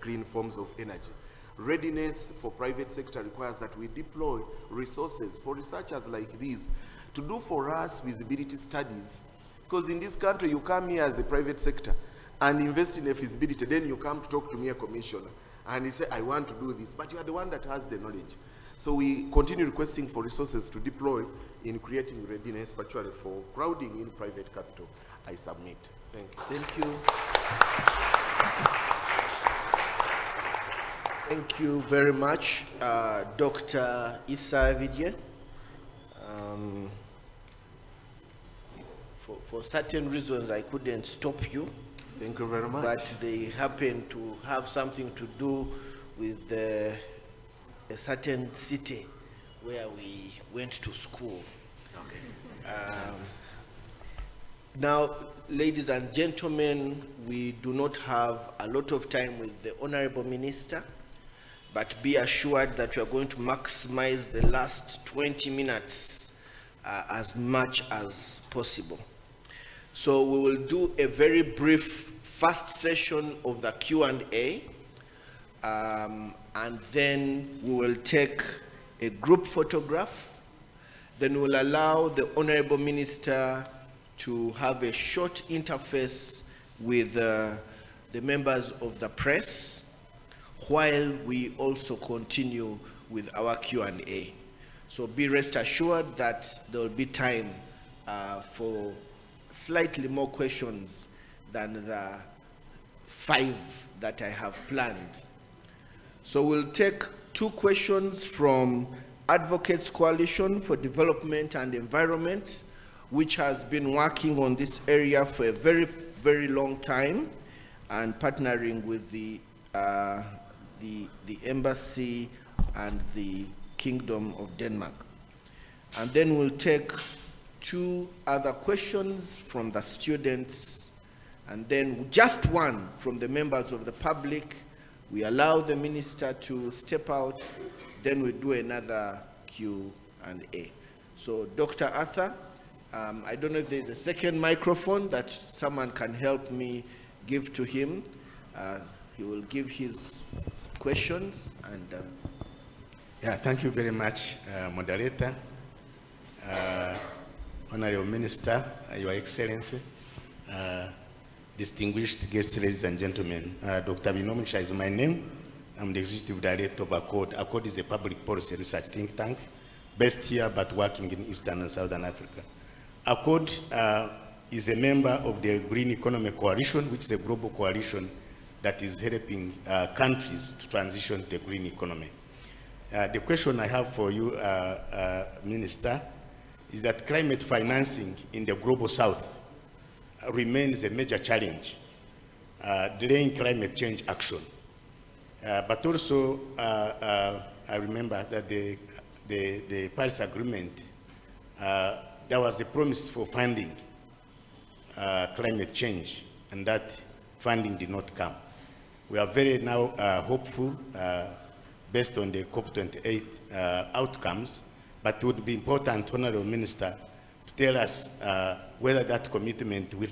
clean forms of energy. Readiness for private sector requires that we deploy resources for researchers like these to do for us feasibility studies. Because in this country, you come here as a private sector and invest in a feasibility, then you come to talk to me, a commissioner, and you say, I want to do this, but you are the one that has the knowledge. So we continue requesting for resources to deploy in creating readiness, particularly for crowding in private capital. I submit. Thank you. Thank you. Thank you very much, Dr. Issa Vidye. For certain reasons, I couldn't stop you. Thank you very much. But they happen to have something to do with a certain city where we went to school. Okay. Now, ladies and gentlemen, we do not have a lot of time with the Honorable Minister, but be assured that we are going to maximize the last 20 minutes as much as possible. So we will do a very brief first session of the Q&A, and then we will take a group photograph. Then we'll allow the Honorable Minister to have a short interface with the members of the press while we also continue with our Q&A. So be rest assured that there will be time for slightly more questions than the 5 that I have planned. So we'll take 2 questions from Advocates Coalition for Development and Environment, which has been working on this area for a very, very long time and partnering with the embassy and the Kingdom of Denmark. And then we'll take 2 other questions from the students, and then just 1 from the members of the public. We allow the minister to step out, then we do another Q&A. So Dr. Arthur, I don't know if there's a second microphone that someone can help me give to him. He will give his questions. And yeah, thank you very much, moderator, Honorable Minister, Your Excellency, distinguished guests, ladies and gentlemen. Dr. Binomiksha is my name. I'm the Executive Director of ACCORD. ACCORD is a public policy research think tank based here but working in Eastern and Southern Africa. ACCORD is a member of the Green Economy Coalition, which is a global coalition that is helping countries to transition to the green economy. The question I have for you, Minister, is that climate financing in the global south remains a major challenge, delaying climate change action. But also, I remember that the Paris Agreement, there was a promise for funding climate change, and that funding did not come. We are very now hopeful based on the COP28 outcomes, but it would be important, Honorable Minister, to tell us whether that commitment will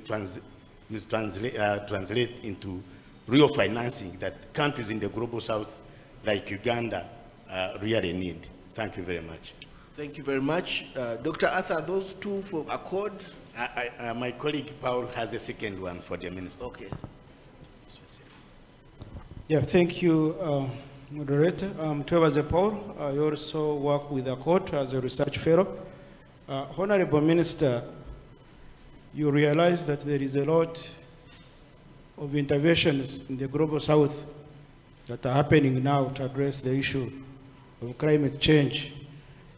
translate into real financing that countries in the global south, like Uganda, really need. Thank you very much. thank you very much. Dr. Arthur, those 2 for ACCORD? My colleague Paul has a second one for the minister. Okay. Yeah, thank you, moderator. Trevor Paul. I also work with ACCORD as a research fellow. Honorable Minister, you realize that there is a lot of interventions in the global south that are happening now to address the issue of climate change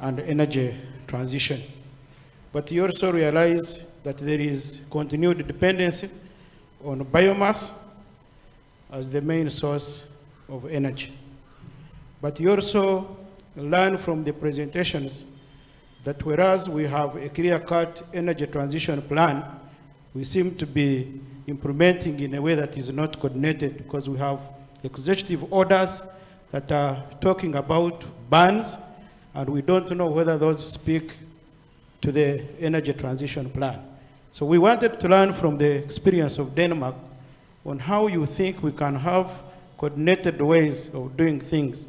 and energy transition. But you also realize that there is continued dependency on biomass as the main source of energy. But you also learn from the presentations that whereas we have a clear-cut energy transition plan, we seem to be implementing in a way that is not coordinated, because we have executive orders that are talking about bans, and we don't know whether those speak to the energy transition plan. So we wanted to learn from the experience of Denmark on how you think we can have coordinated ways of doing things.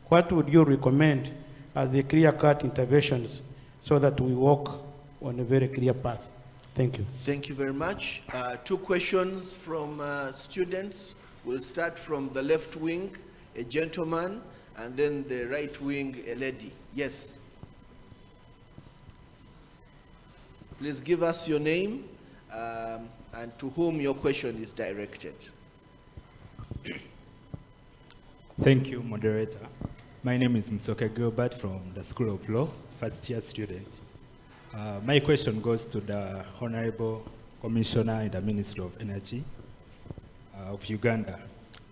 What would you recommend as the clear-cut interventions so that we walk on a very clear path? Thank you. Thank you very much. 2 questions from students. We'll start from the left wing, a gentleman, and then the right wing, a lady. Yes. Please give us your name and to whom your question is directed. Thank you, moderator. My name is Msoka Gilbert from the School of Law, first-year student. My question goes to the Honorable Commissioner in the Ministry of Energy of Uganda.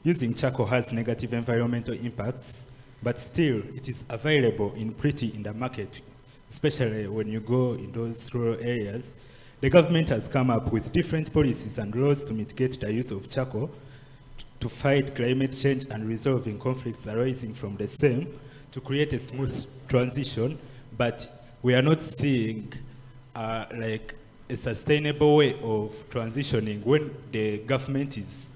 Using charcoal has negative environmental impacts, but still it is available in the market, especially when you go in those rural areas. The government has come up with different policies and laws to mitigate the use of charcoal to fight climate change and resolving conflicts arising from the same to create a smooth transition, but we are not seeing like a sustainable way of transitioning when the government is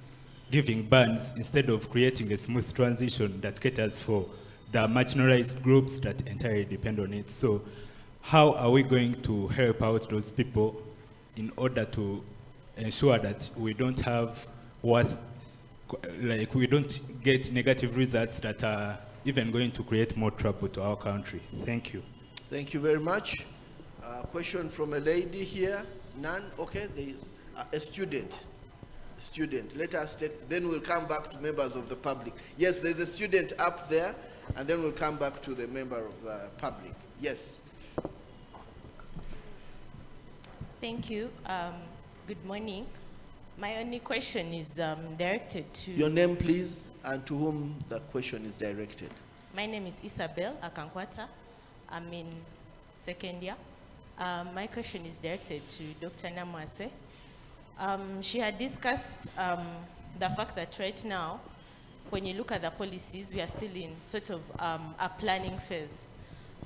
giving bans instead of creating a smooth transition that caters for the marginalized groups that entirely depend on it. So how are we going to help out those people in order to ensure that we don't have we don't get negative results that are even going to create more trouble to our country. Thank you. Thank you very much. Question from a lady here. None? Okay, there is a student. Let us take, then we'll come back to members of the public. Yes, there's a student up there, and then we'll come back to the member of the public. Yes. Thank you. Good morning. My only question is directed to... Your name, please, and to whom the question is directed. My name is Isabel Akankwata. I'm in second year. My question is directed to Dr. Namwase. She had discussed the fact that right now, when you look at the policies, we are still in sort of a planning phase.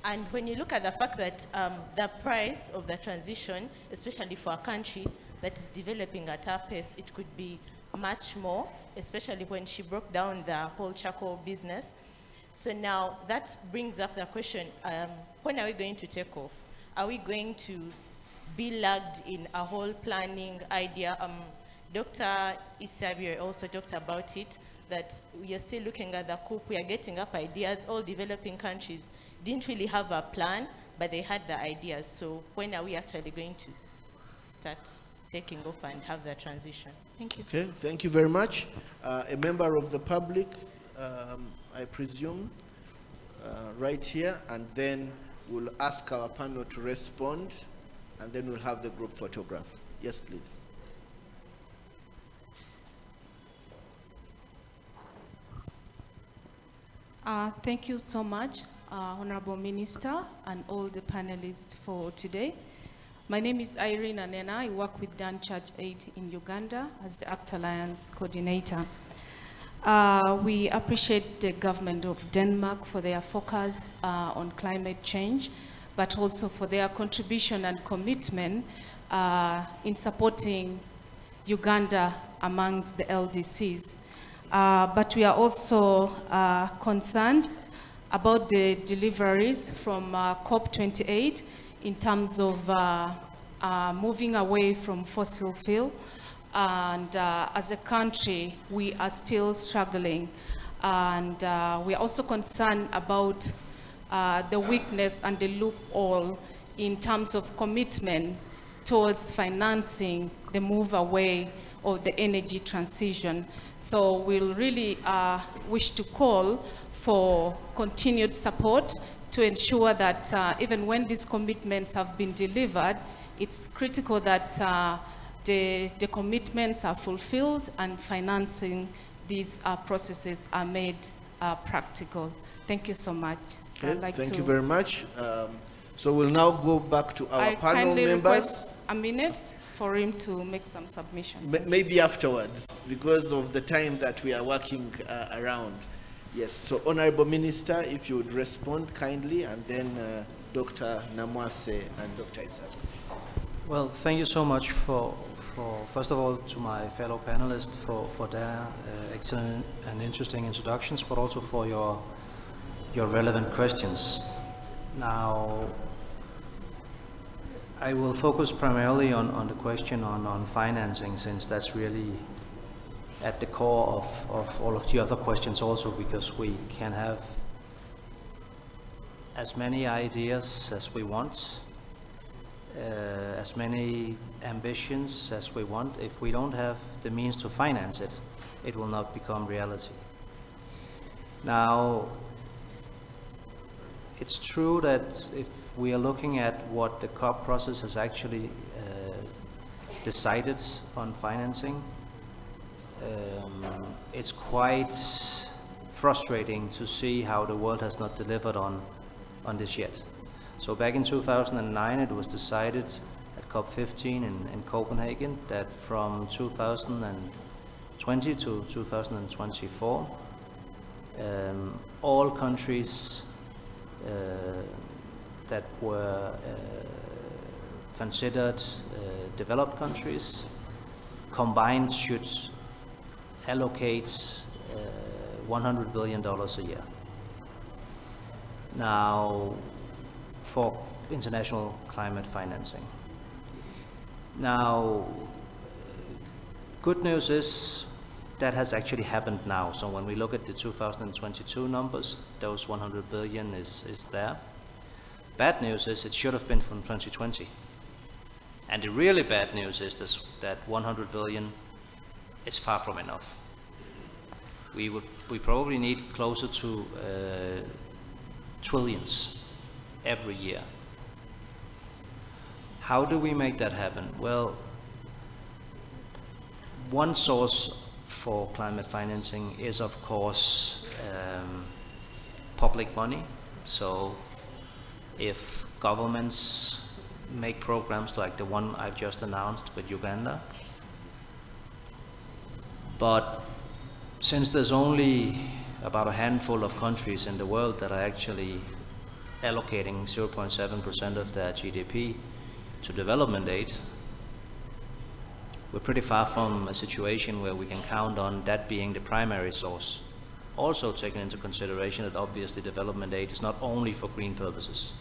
And when you look at the fact that the price of the transition, especially for a country that is developing at our pace, it could be much more, especially when she broke down the whole charcoal business. So now that brings up the question, when are we going to take off? Are we going to be lagged in a whole planning idea? Dr. Isabir also talked about it, that we are still looking at the coup, we are getting up ideas. All developing countries didn't really have a plan, but they had the ideas. So when are we actually going to start taking off and have the transition? Thank you. Okay, thank you very much. A member of the public, I presume, right here, and then we'll ask our panel to respond, and then we'll have the group photograph. Yes, please. Thank you so much, Honorable Minister and all the panelists for today. My name is Irene Anena. I work with Dan Church 8 in Uganda as the ACT Alliance coordinator. We appreciate the government of Denmark for their focus on climate change, but also for their contribution and commitment in supporting Uganda amongst the LDCs. But we are also concerned about the deliveries from COP28 in terms of moving away from fossil fuel. And as a country, we are still struggling. And we are also concerned about the weakness and the loophole in terms of commitment towards financing the move away of the energy transition. So we'll really wish to call for continued support to ensure that even when these commitments have been delivered, it's critical that the commitments are fulfilled and financing these processes are made practical. Thank you so much. So Okay, thank you very much. So we'll now go back to our panel members. Request a minute for him to make some submission. Maybe afterwards, because of the time that we are working around. Yes, so Honorable Minister, if you would respond kindly, and then Dr. Namwase and Dr. Isabel. Well, thank you so much for first of all, to my fellow panelists for their excellent and interesting introductions, but also for your relevant questions. Now, I will focus primarily on the question on financing, since that's really at the core of all of the other questions also, because we can have as many ideas as we want, as many ambitions as we want. If we don't have the means to finance it, it will not become reality. Now, it's true that if we are looking at what the COP process has actually decided on financing, it's quite frustrating to see how the world has not delivered on this yet. So back in 2009, it was decided at COP15 in Copenhagen that from 2020 to 2024, all countries that were considered developed countries combined should allocate $100 billion a year. Now, for international climate financing. Now, good news is that has actually happened now. So when we look at the 2022 numbers, those 100 billion is there. Bad news is it should have been from 2020. And the really bad news is that 100 billion is far from enough. We probably need closer to trillions every year. How do we make that happen? Well, one source for climate financing is, of course, public money. So if governments make programs like the one I've just announced with Uganda, but since there's only about a handful of countries in the world that are actually allocating 0.7% of their GDP to development aid, we're pretty far from a situation where we can count on that being the primary source. Also taking into consideration that obviously development aid is not only for green purposes.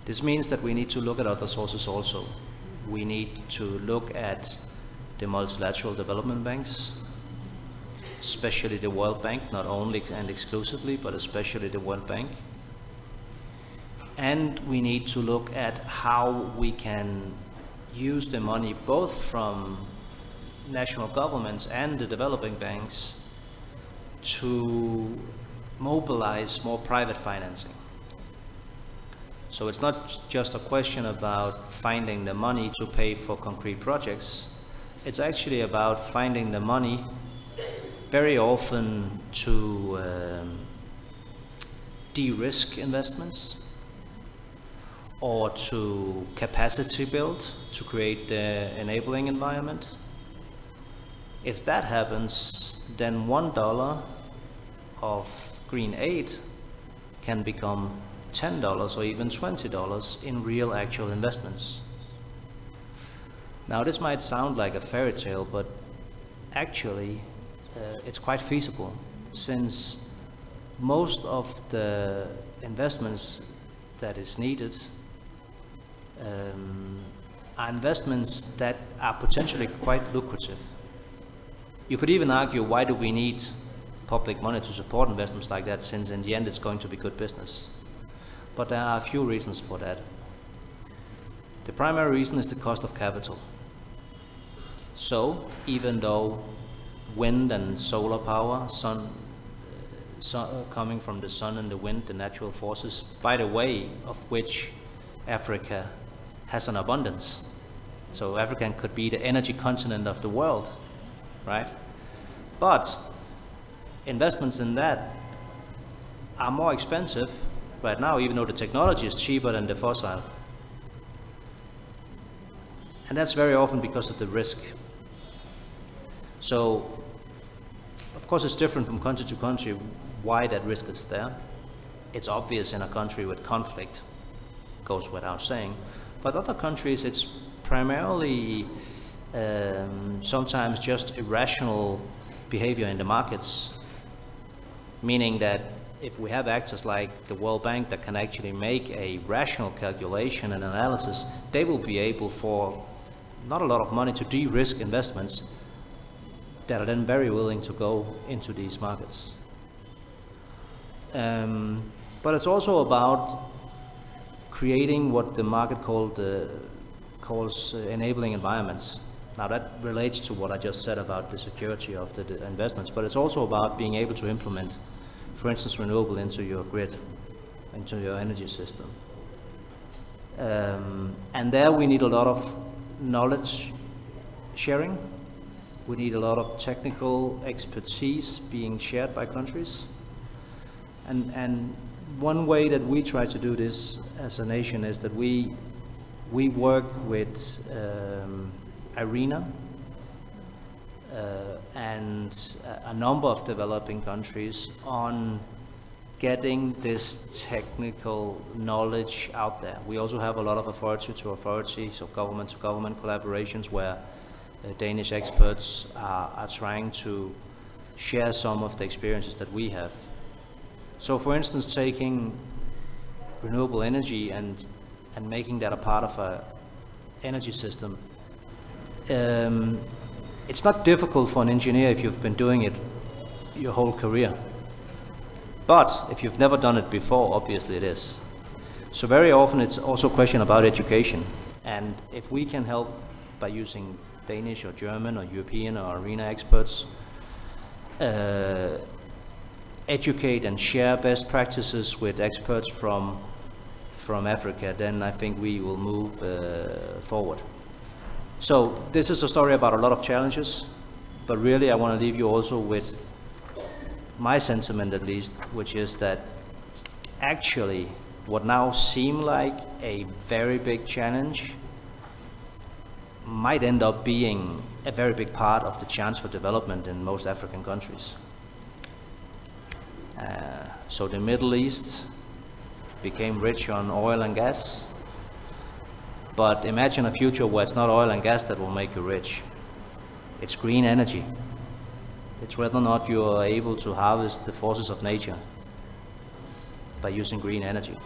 This means that we need to look at other sources also. We need to look at the multilateral development banks, especially the World Bank, not only and exclusively, but especially the World Bank. And we need to look at how we can use the money both from national governments and the developing banks to mobilize more private financing. So it's not just a question about finding the money to pay for concrete projects. It's actually about finding the money very often to de-risk investments or to capacity build to create the enabling environment. If that happens, then $1 of green aid can become $10 or even $20 in real actual investments. Now this might sound like a fairy tale, but actually it's quite feasible, since most of the investments that is needed are investments that are potentially quite lucrative. You could even argue, why do we need public money to support investments like that, since in the end it's going to be good business? But there are a few reasons for that. The primary reason is the cost of capital. So even though wind and solar power, coming from the sun and the wind, the natural forces, by the way, of which Africa has an abundance. So Africa could be the energy continent of the world, right? But investments in that are more expensive right now, even though the technology is cheaper than the fossil. And that's very often because of the risk. So, of course, it's different from country to country why that risk is there. It's obvious in a country with conflict, goes without saying. But other countries, it's primarily sometimes just irrational behavior in the markets, meaning that if we have actors like the World Bank that can actually make a rational calculation and analysis, they will be able, for not a lot of money, to de-risk investments that are then very willing to go into these markets. But it's also about creating what the market calls enabling environments. Now that relates to what I just said about the security of the investments, but it's also about being able to implement, for instance, renewable into your grid, into your energy system. And there we need a lot of knowledge sharing. We need a lot of technical expertise being shared by countries. And one way that we try to do this as a nation is that we work with IRENA and a number of developing countries on getting this technical knowledge out there. We also have a lot of authority to authority, so government to government collaborations where Danish experts are trying to share some of the experiences that we have. So for instance, taking renewable energy and making that a part of energy system. It's not difficult for an engineer if you've been doing it your whole career. But if you've never done it before, obviously it is. So very often it's also a question about education. And if we can help by using Danish or German or European or arena experts, educate and share best practices with experts from Africa, then I think we will move forward. So this is a story about a lot of challenges, but really I want to leave you also with my sentiment, at least, which is that actually what now seem like a very big challenge might end up being a very big part of the chance for development in most African countries. So the Middle East became rich on oil and gas, but imagine a future where it's not oil and gas that will make you rich. It's green energy. It's whether or not you are able to harvest the forces of nature by using green energy.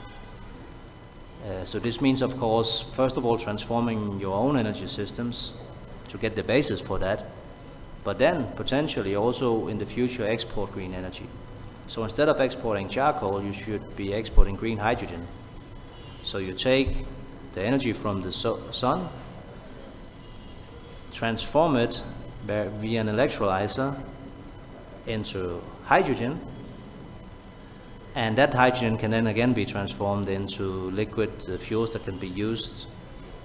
So this means, of course, first of all, transforming your own energy systems to get the basis for that, but then potentially also in the future export green energy. So instead of exporting charcoal, you should be exporting green hydrogen. So you take the energy from the sun, transform it via an electrolyzer into hydrogen, and that hydrogen can then again be transformed into liquid fuels that can be used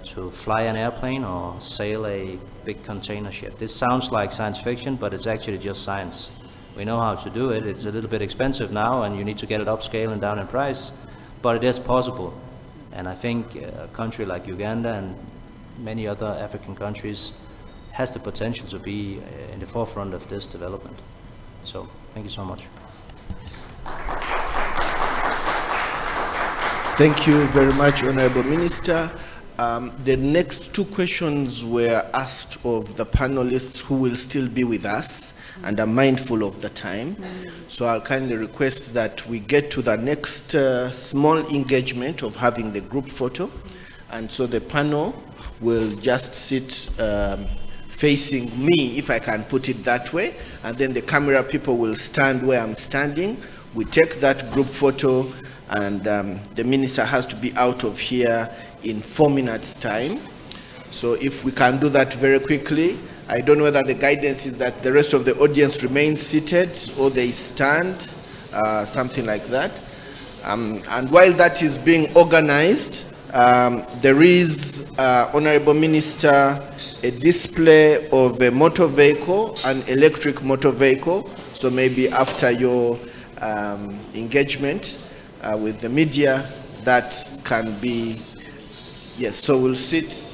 to fly an airplane or sail a big container ship. This sounds like science fiction, but it's actually just science. We know how to do it. It's a little bit expensive now, and you need to get it upscale and down in price, but it is possible. And I think a country like Uganda and many other African countries has the potential to be in the forefront of this development. So, thank you so much. Thank you very much, Honorable Minister. The next two questions were asked of the panelists who will still be with us and are mindful of the time. So I'll kindly request that we get to the next small engagement of having the group photo. And so the panel will just sit facing me, if I can put it that way, and then the camera people will stand where I'm standing. We take that group photo, and the minister has to be out of here in 4 minutes time. So if we can do that very quickly. I don't know whether the guidance is that the rest of the audience remains seated or they stand, something like that. And while that is being organized, there is, Honorable Minister, a display of a motor vehicle, an electric motor vehicle. So maybe after your engagement with the media, that can be, yes, so we'll sit.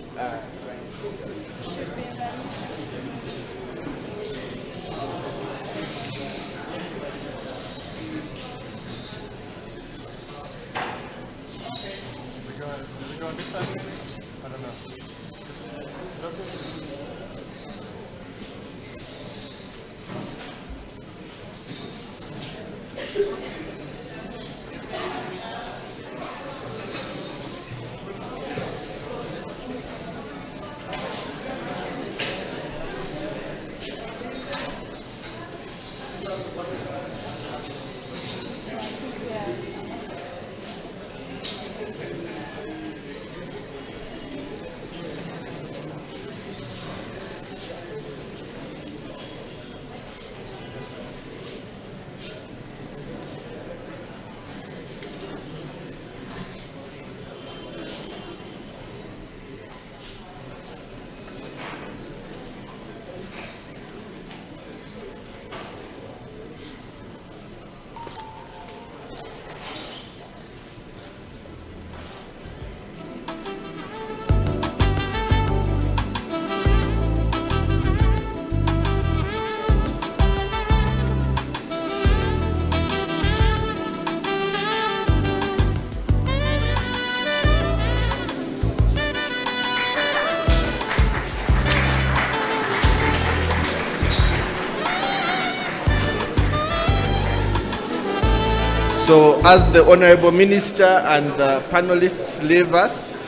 So as the Honorable Minister and the panelists leave us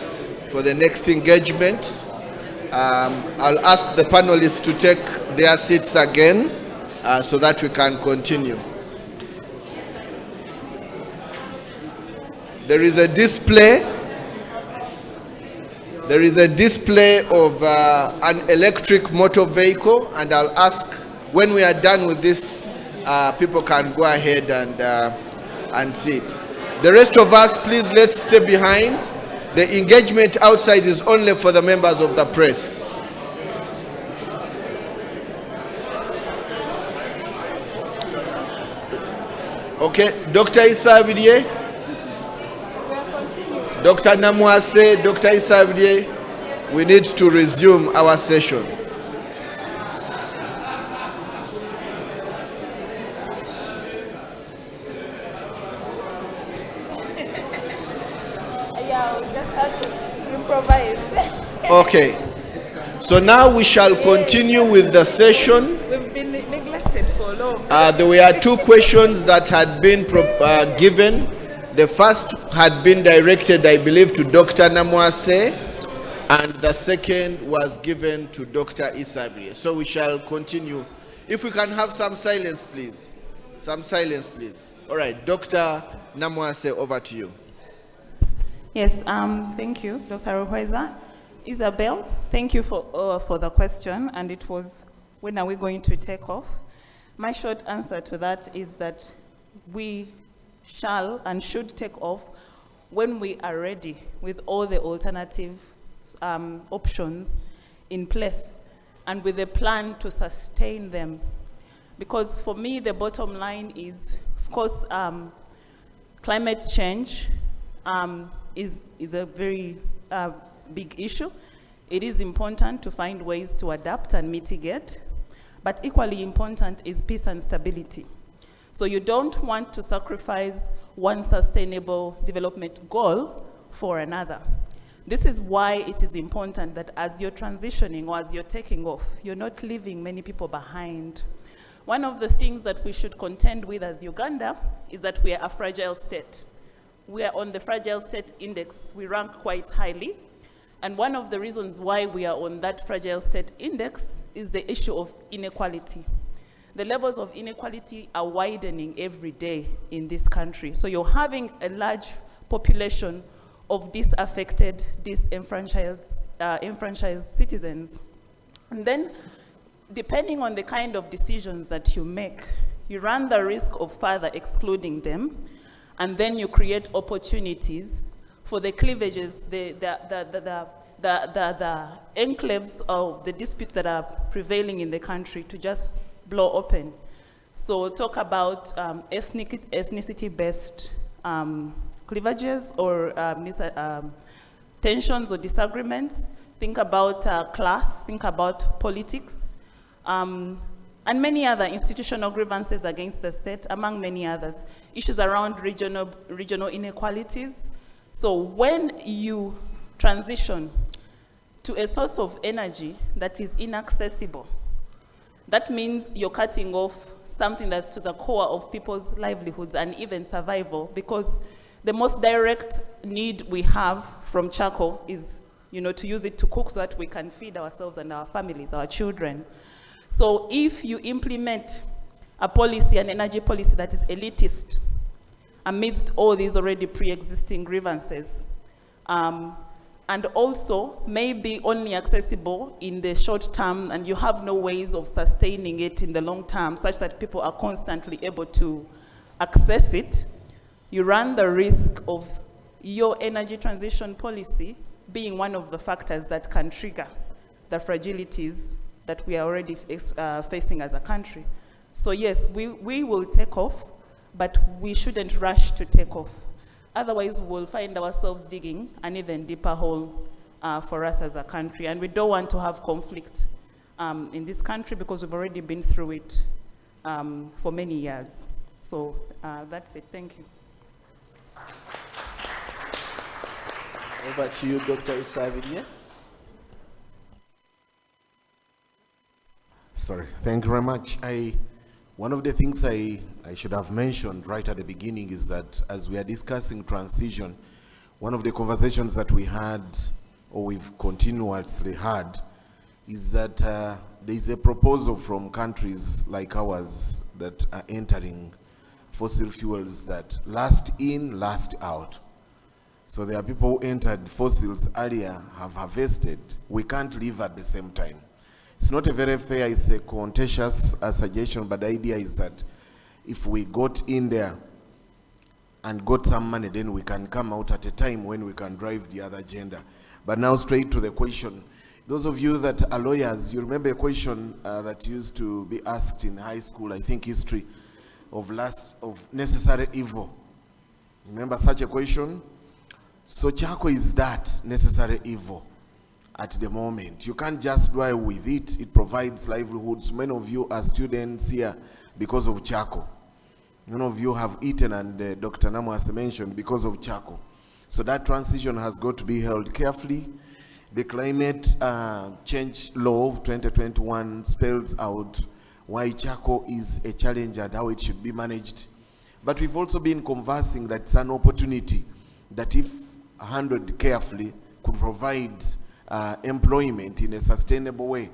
for the next engagement. I'll ask the panelists to take their seats again so that we can continue. There is a display. There is a display of an electric motor vehicle, and I'll ask when we are done with this, people can go ahead and sit. The rest of us, please, let's stay behind. The engagement outside is only for the members of the press. Okay, Dr. Isabidie, Dr. Namwase, Dr. Isabidie, we need to resume our session. Yeah, we just have to improvise. Okay, so now we shall continue with the session. We've been neglected for long. There were two questions that had been given. The first had been directed, I believe, to Dr. Namwase, and the second was given to Dr. Isabidie. So we shall continue. If we can have some silence, please. Some silence, please. All right, Dr. Namwase, over to you. Yes, thank you, Dr. Ruhweza. Isabel, thank you for the question, and it was, when are we going to take off? My short answer to that is that we shall and should take off when we are ready with all the alternative options in place and with a plan to sustain them. Because for me, the bottom line is, of course, climate change is a very big issue. It is important to find ways to adapt and mitigate, but equally important is peace and stability. So you don't want to sacrifice one sustainable development goal for another. This is why it is important that as you're transitioning or as you're taking off, you're not leaving many people behind. One of the things that we should contend with as Uganda is that we are a fragile state. We are on the Fragile State Index. We rank quite highly. And one of the reasons why we are on that Fragile State Index is the issue of inequality. The levels of inequality are widening every day in this country. So you're having a large population of disaffected, enfranchised citizens. And then, depending on the kind of decisions that you make, you run the risk of further excluding them, and then you create opportunities for the cleavages, the enclaves of the disputes that are prevailing in the country to just blow open. So talk about ethnicity-based cleavages or tensions or disagreements. Think about class, think about politics, and many other institutional grievances against the state, among many others. Issues around regional inequalities. So when you transition to a source of energy that is inaccessible, that means you're cutting off something that's to the core of people's livelihoods and even survival, because the most direct need we have from charcoal is, to use it to cook so that we can feed ourselves and our families, our children. So if you implement a policy, an energy policy that is elitist amidst all these already pre-existing grievances, and also maybe only accessible in the short term, and you have no ways of sustaining it in the long term such that people are constantly able to access it, you run the risk of your energy transition policy being one of the factors that can trigger the fragilities that we are already facing as a country. So yes, we will take off, but we shouldn't rush to take off. Otherwise, we'll find ourselves digging an even deeper hole for us as a country. And we don't want to have conflict in this country because we've already been through it for many years. So that's it. Thank you. Over to you, Dr. Isabidie. Sorry, thank you very much. One of the things I should have mentioned right at the beginning is that as we are discussing transition, one of the conversations that we had or we've continuously heard, is that there is a proposal from countries like ours that are entering fossil fuels that last in, last out. So there are people who entered fossils earlier, have harvested. We can't live at the same time. It's not a very fair, it's a contentious suggestion, but the idea is that if we got in there and got some money, then we can come out at a time when we can drive the other agenda. But now straight to the question. Those of you that are lawyers, you remember a question that used to be asked in high school, I think history, of necessary evil. Remember such a question? So charcoal is that necessary evil at the moment. You can't just dwell with it. It provides livelihoods. Many of you are students here because of charcoal. Many of you have eaten, and Dr. Namo has mentioned, because of charcoal. So that transition has got to be held carefully. The climate change law of 2021 spells out why charcoal is a challenge and how it should be managed. But we've also been conversing that it's an opportunity that, if handled carefully, could provide employment in a sustainable way.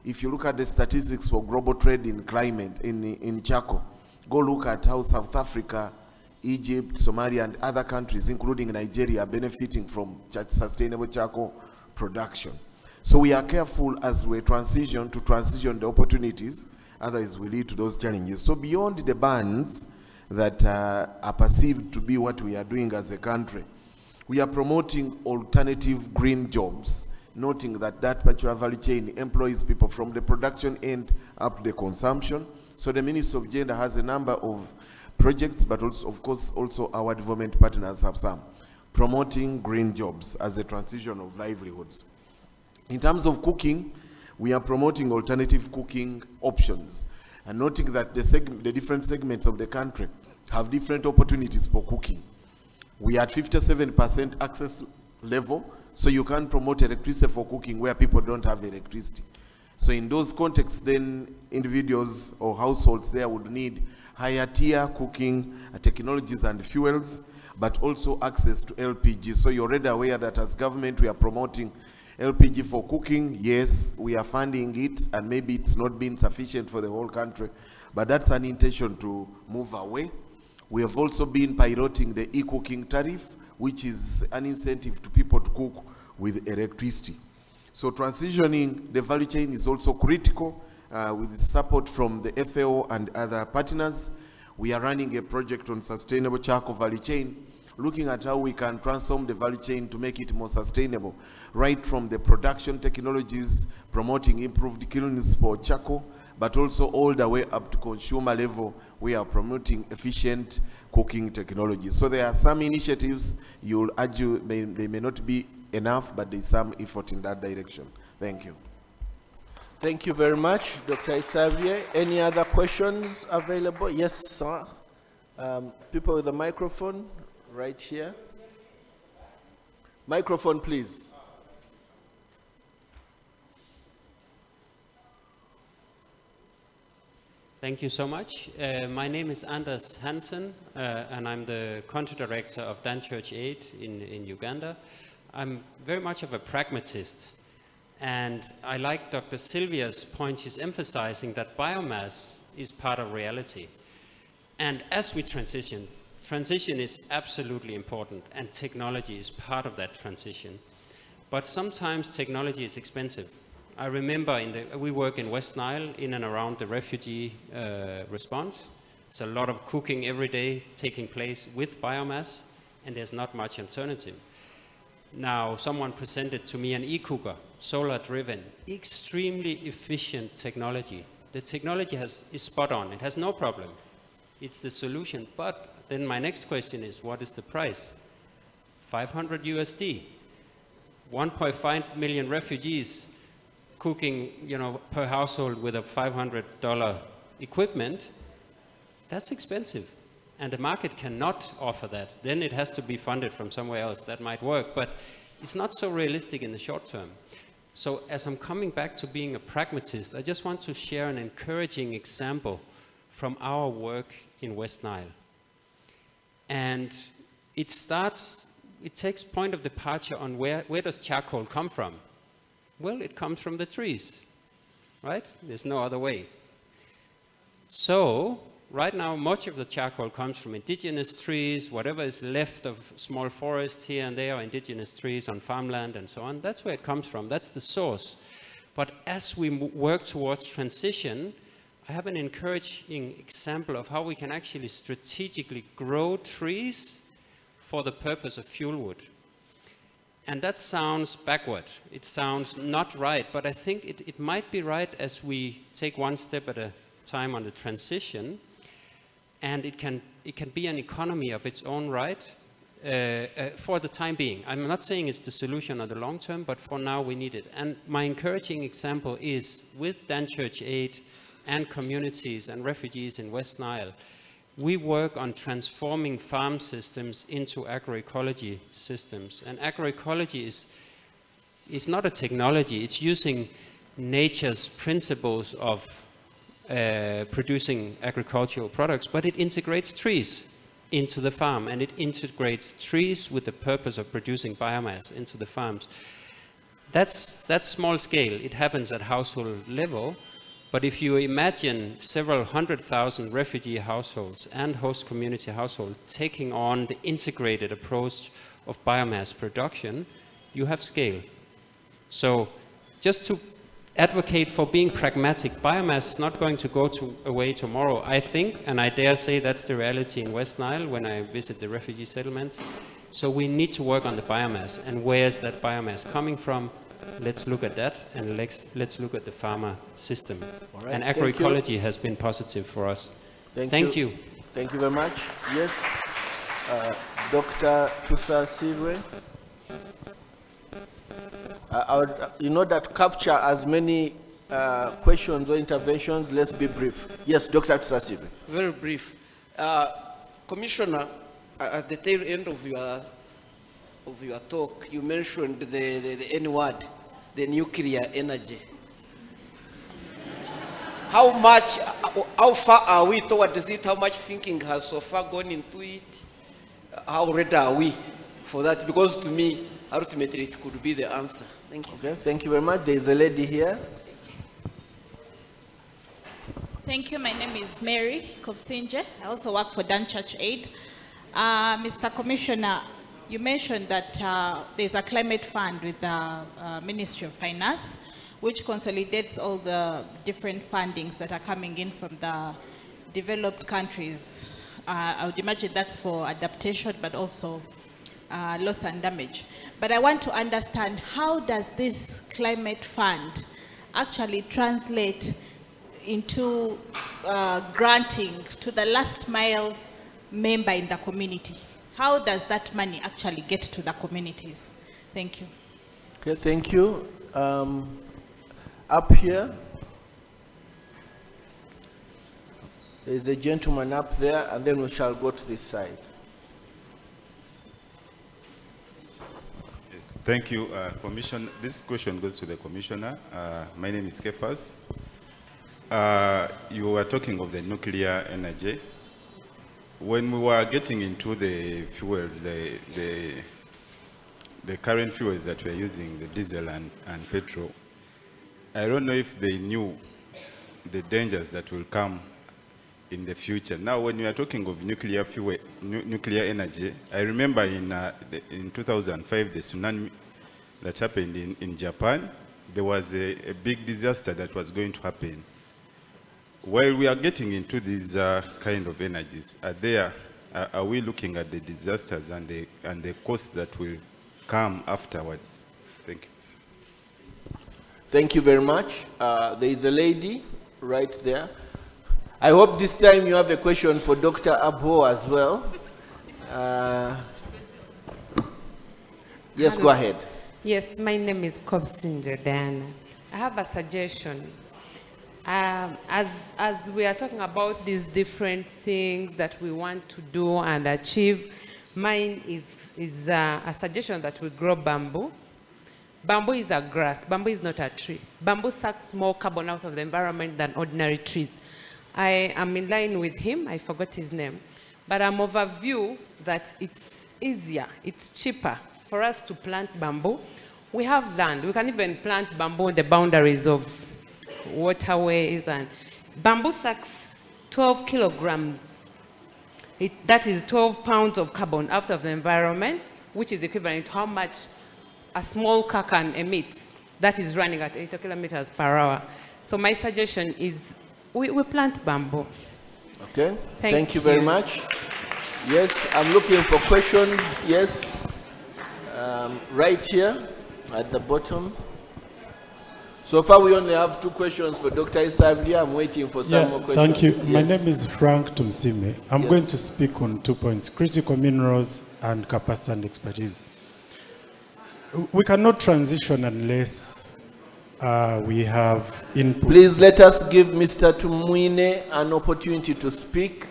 If you look at the statistics for global trade in climate, in charcoal, go look at how South Africa, Egypt, Somalia, and other countries, including Nigeria, are benefiting from sustainable charcoal production. So we are careful as we transition the opportunities, otherwise we lead to those challenges. So beyond the bans that are perceived to be what we are doing as a country, we are promoting alternative green jobs, noting that that particular value chain employs people from the production end up to the consumption. So the Ministry of Gender has a number of projects, but also, of course, also our development partners have some, promoting green jobs as a transition of livelihoods. In terms of cooking, we are promoting alternative cooking options, and noting that the different segments of the country have different opportunities for cooking. We are at 57% access level, so you can promote electricity for cooking where people don't have the electricity. So in those contexts, then individuals or households there would need higher tier cooking technologies and fuels, but also access to LPG. So you're already aware that as government, we are promoting LPG for cooking. Yes, we are funding it, and maybe it's not been sufficient for the whole country, but that's an intention to move away. We have also been piloting the e-cooking tariff, which is an incentive to people to cook with electricity. So transitioning the value chain is also critical with support from the FAO and other partners. We are running a project on sustainable charcoal value chain, looking at how we can transform the value chain to make it more sustainable, right from the production technologies, promoting improved kilns for charcoal, but also all the way up to consumer level. We are promoting efficient cooking technology. So there are some initiatives, you'll argue they may not be enough, but there's some effort in that direction. Thank you. Thank you very much, Dr. Isavier. Any other questions available? Yes, sir. People with a microphone, right here. Microphone, please. Thank you so much. My name is Anders Hansen, and I'm the country director of Dan Church Aid in Uganda. I'm very much of a pragmatist, and I like Dr. Sylvia's point. She's emphasizing that biomass is part of reality. And as we transition is absolutely important, and technology is part of that transition. But sometimes technology is expensive. I remember we work in West Nile, in and around the refugee response. There's a lot of cooking every day taking place with biomass, and there's not much alternative. Now, someone presented to me an e-cooker, solar-driven, extremely efficient technology. The technology is spot on. It has no problem. It's the solution. But then my next question is, what is the price? 500 USD. 1.5 million refugees cooking, per household with a $500 equipment. That's expensive. And the market cannot offer that. Then it has to be funded from somewhere else. That might work, but it's not so realistic in the short term. So as I'm coming back to being a pragmatist, I just want to share an encouraging example from our work in West Nile. And it starts it takes point of departure on where does charcoal come from? Well, it comes from the trees, right? There's no other way. So, right now, much of the charcoal comes from indigenous trees, whatever is left of small forests here and there, indigenous trees on farmland and so on. That's where it comes from. That's the source. But as we work towards transition, I have an encouraging example of how we can actually strategically grow trees for the purpose of fuel wood. And that sounds backward. It sounds not right, but I think it might be right as we take one step at a time on the transition, and it can be an economy of its own right for the time being. I'm not saying it's the solution on the long term, but for now we need it. And my encouraging example is with Dan Church Aid and communities and refugees in West Nile, we work on transforming farm systems into agroecology systems. And agroecology is not a technology, it's using nature's principles of producing agricultural products, but it integrates trees into the farm, and it integrates trees with the purpose of producing biomass into the farms. That's small scale. It happens at household level. But if you imagine several 100,000 refugee households and host community households taking on the integrated approach of biomass production, you have scale. So just to advocate for being pragmatic, biomass is not going to go away tomorrow. I think, and I dare say that's the reality in West Nile when I visit the refugee settlements. So we need to work on the biomass. And where is that biomass coming from? Let's look at that, and let's look at the farmer system. Right. And agroecology has been positive for us. Thank you. Thank you very much. Yes, Dr. Tusa Sirwe. You know that capture as many questions or interventions. Let's be brief. Yes, Dr. Tusa Sirwe. Very brief. Commissioner, at the tail end of your talk, you mentioned the N word, the nuclear energy. How far are we towards it? How much thinking has so far gone into it? How ready are we for that? Because to me, ultimately, it could be the answer. Thank you. Okay, thank you very much. There is a lady here. Thank you. My name is Mary Kopsinje. I also work for Dan Church Aid. Mr. Commissioner, you mentioned that there's a climate fund with the Ministry of Finance, which consolidates all the different fundings that are coming in from the developed countries. I would imagine that's for adaptation, but also loss and damage. But I want to understand, how does this climate fund actually translate into granting to the last mile member in the community? How does that money actually get to the communities? Thank you. Okay, thank you. Up here, there is a gentleman up there, and then we shall go to this side. Yes, thank you, Commissioner. This question goes to the Commissioner. My name is Kefas. You were talking of the nuclear energy. When we were getting into the fuels, the current fuels that we're using, the diesel and petrol, I don't know if they knew the dangers that will come in the future. Now, when we are talking of nuclear fuel, nuclear energy, I remember in 2005, the tsunami that happened in Japan, there was a big disaster that was going to happen. While we are getting into these kind of energies, are we looking at the disasters and the costs that will come afterwards? Thank you. Thank you very much. There is a lady right there. I hope this time you have a question for Dr. Abo as well. Yes, go ahead. Yes, my name is Kopsinje Diana. I have a suggestion. As we are talking about these different things that we want to do and achieve, mine is a suggestion that we grow bamboo. Bamboo is a grass. Bamboo is not a tree. Bamboo sucks more carbon out of the environment than ordinary trees. I am in line with him. I forgot his name. But I'm of a view that easier, it's cheaper for us to plant bamboo. We have land. We can even plant bamboo on the boundaries of waterways, and bamboo sucks 12 kilograms. That is 12 pounds of carbon out of the environment, which is equivalent to how much a small car can emit that is running at 80 kilometers per hour. So my suggestion is we plant bamboo. Okay, thank you you very much. Yes, I'm looking for questions. Yes, right here at the bottom. So far, we only have 2 questions for Dr. Isablia. I'm waiting for some more questions. Thank you. Yes. My name is Frank Tumsime. I'm going to speak on 2 points: critical minerals and capacity and expertise. We cannot transition unless we have input. Please let us give Mr. Tumwine an opportunity to speak.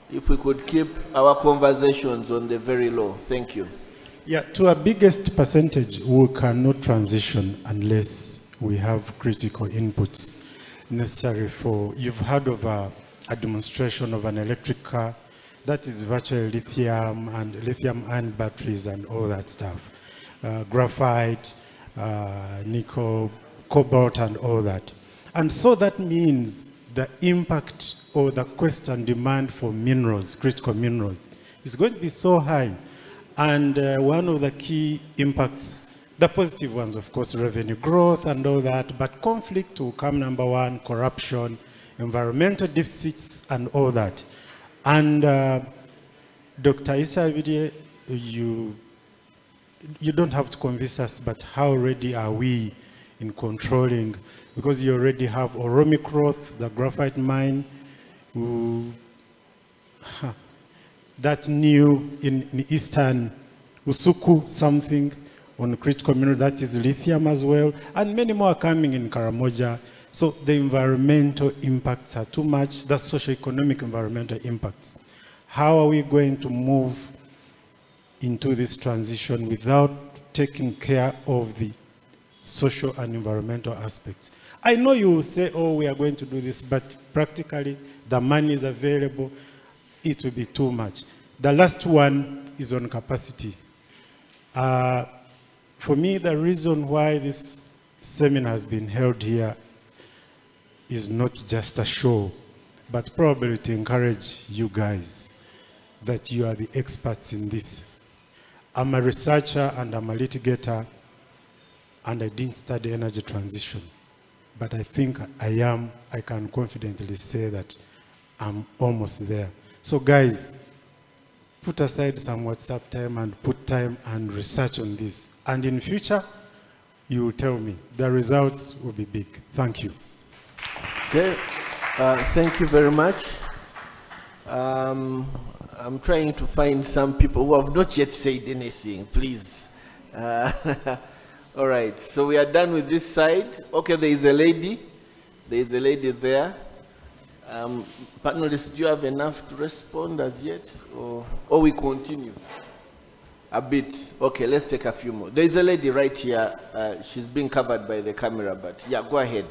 If we could keep our conversations on the very low. Thank you. Yeah, to a biggest percentage, we cannot transition unless we have critical inputs necessary for, you've heard of a demonstration of an electric car that is virtually lithium and lithium-ion batteries and all that stuff. Graphite, nickel, cobalt and all that. And so that means the impact or the quest and demand for minerals, critical minerals, is going to be so high. And one of the key impacts, the positive ones, of course, revenue growth and all that, but conflict will come number 1, corruption, environmental deficits and all that. And Dr. Isabide, you don't have to convince us, but how ready are we in controlling, because you already have Oromic growth, the graphite mine, that new in Eastern Usuku something on critical mineral, that is lithium as well, and many more are coming in Karamoja. So the environmental impacts are too much, the socio-economic environmental impacts. How are we going to move into this transition without taking care of the social and environmental aspects? I know you will say, oh, we are going to do this, but practically the money is available, it will be too much. The last one is on capacity. For me, the reason why this seminar has been held here is not just a show, but probably to encourage you guys that you are the experts in this. I'm a researcher and I'm a litigator, and I didn't study energy transition. But I think I can confidently say that I'm almost there. So guys, put aside some WhatsApp time and put time and research on this. And in future, you will tell me. The results will be big. Thank you. Okay, thank you very much. I'm trying to find some people who have not yet said anything, please. All right, so we are done with this side. Okay, there is a lady. There is a lady there. Panelists, do you have enough to respond as yet? Or we continue? A bit. Okay, let's take a few more. There is a lady right here. She's being covered by the camera, but yeah, go ahead.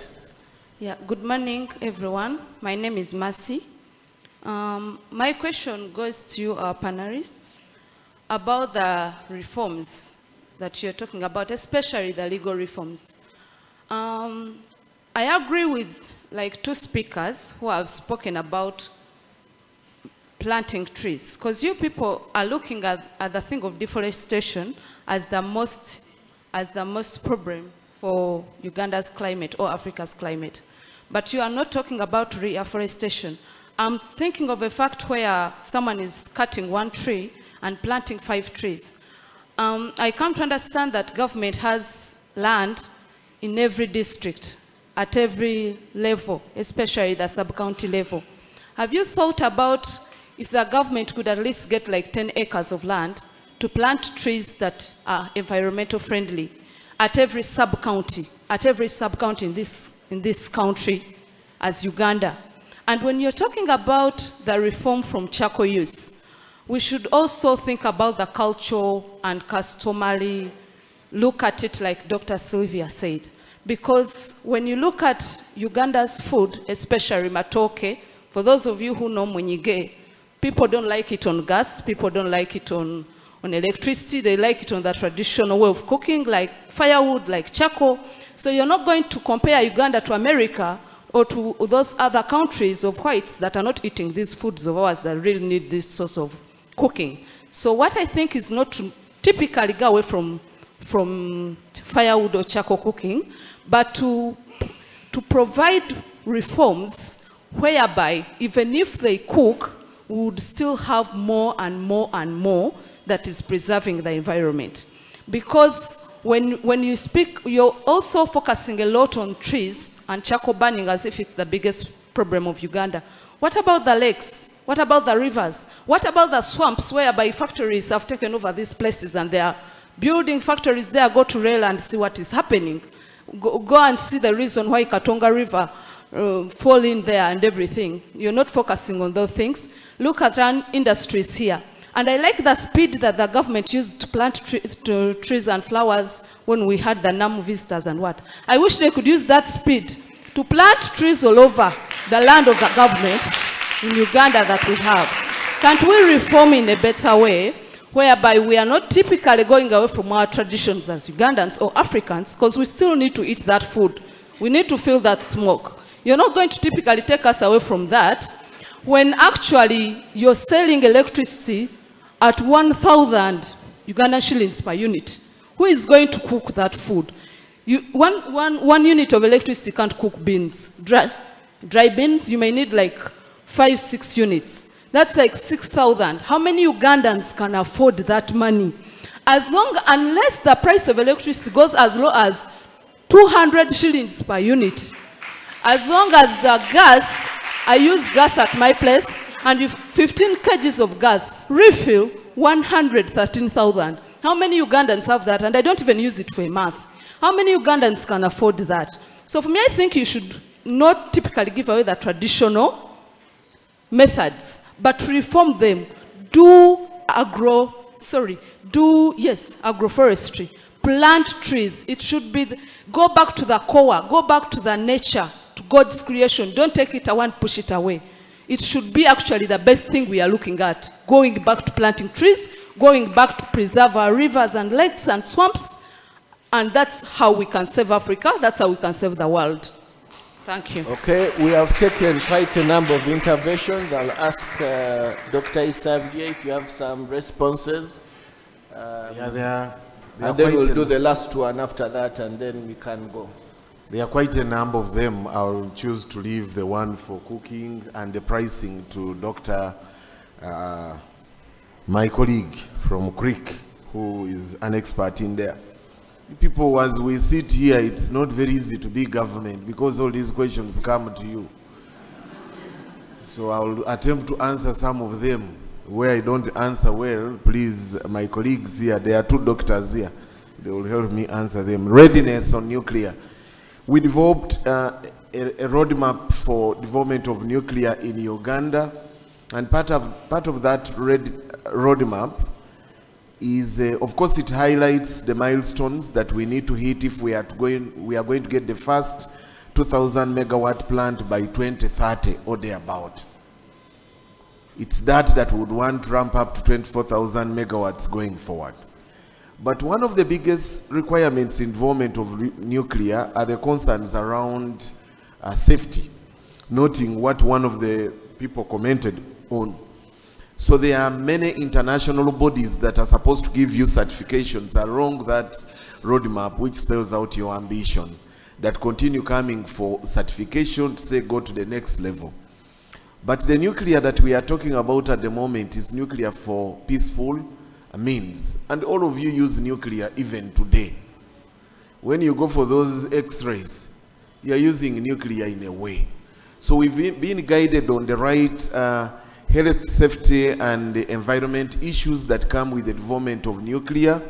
Yeah, good morning, everyone. My name is Mercy. My question goes to you, our panelists, about the reforms that you're talking about, especially the legal reforms. I agree with like 2 speakers who have spoken about planting trees, because you people are looking at the thing of deforestation as the most problem for Uganda's climate or Africa's climate. But you are not talking about reforestation. I'm thinking of a fact where someone is cutting 1 tree and planting 5 trees. I come to understand that government has land in every district, at every level, especially the sub-county level. Have you thought about if the government could at least get like 10 acres of land to plant trees that are environmental friendly at every sub-county in this country as Uganda? And when you're talking about the reform from charcoal use, we should also think about the cultural and customary, look at it like Dr. Sylvia said. Because when you look at Uganda's food, especially matoke, for those of you who know munyige, people don't like it on gas, people don't like it on on electricity, they like it on the traditional way of cooking, like firewood, like charcoal. So you're not going to compare Uganda to America or to those other countries of whites that are not eating these foods of ours that really need this source of cooking. So what I think is not to typically go away from firewood or charcoal cooking, but to provide reforms whereby even if they cook, we would still have more and more and more that is preserving the environment. Because when you speak, you're also focusing a lot on trees and charcoal burning as if it's the biggest problem of Uganda. What about the lakes? What about the rivers? What about the swamps whereby factories have taken over these places and they are building factories there? Go to rail and see what is happening. Go and see the reason why Katonga River fall in there and everything. You're not focusing on those things. Look at our industries here. And I like the speed that the government used to plant trees and flowers when we had the NAM visitors and what. I wish they could use that speed to plant trees all over the land of the government in Uganda that we have. Can't we reform in a better way, whereby we are not typically going away from our traditions as Ugandans or Africans, because we still need to eat that food. We need to feel that smoke. You're not going to typically take us away from that when actually you're selling electricity at 1,000 Ugandan shillings per unit. Who is going to cook that food? One unit of electricity can't cook beans. Dry beans, you may need like 5-6 units. That's like 6,000. How many Ugandans can afford that money? Unless the price of electricity goes as low as 200 shillings per unit. As long as the gas, I use gas at my place, and if 15 kgs of gas, refill 113,000. How many Ugandans have that? And I don't even use it for a month. How many Ugandans can afford that? So for me, I think you should not typically give away the traditional methods, but reform them. Do agroforestry. Plant trees. It should be, go back to the core, go back to the nature, to God's creation. Don't take it away and push it away. It should be actually the best thing we are looking at. Going back to planting trees, going back to preserve our rivers and lakes and swamps, and that's how we can save Africa, that's how we can save the world. Thank you. Okay, we have taken quite a number of interventions. I'll ask Dr. Isavie if you have some responses. Yeah, and then we'll do the last one after that, and then we can go. There are quite a number of them. I'll choose to leave the one for cooking and the pricing to Dr. My colleague from Creek, who is an expert in there. People, as we sit here, it's not very easy to be government because all these questions come to you. So I'll attempt to answer some of them. Where I don't answer well, please, my colleagues here, there are 2 doctors here. They will help me answer them. Readiness on nuclear. We developed a roadmap for development of nuclear in Uganda, and part of that roadmap is, of course, it highlights the milestones that we need to hit if we are going to get the first 2,000 megawatt plant by 2030 or thereabout. It's that we would want to ramp up to 24,000 megawatts going forward. But one of the biggest requirements in development of nuclear are the concerns around safety, noting what one of the people commented on. So there are many international bodies that are supposed to give you certifications along that roadmap, which spells out your ambition, that continue coming for certification to say go to the next level. But the nuclear that we are talking about at the moment is nuclear for peaceful means. And all of you use nuclear even today. When you go for those x-rays, you're using nuclear in a way. So we've been guided on the right health, safety, and environment issues that come with the development of nuclear.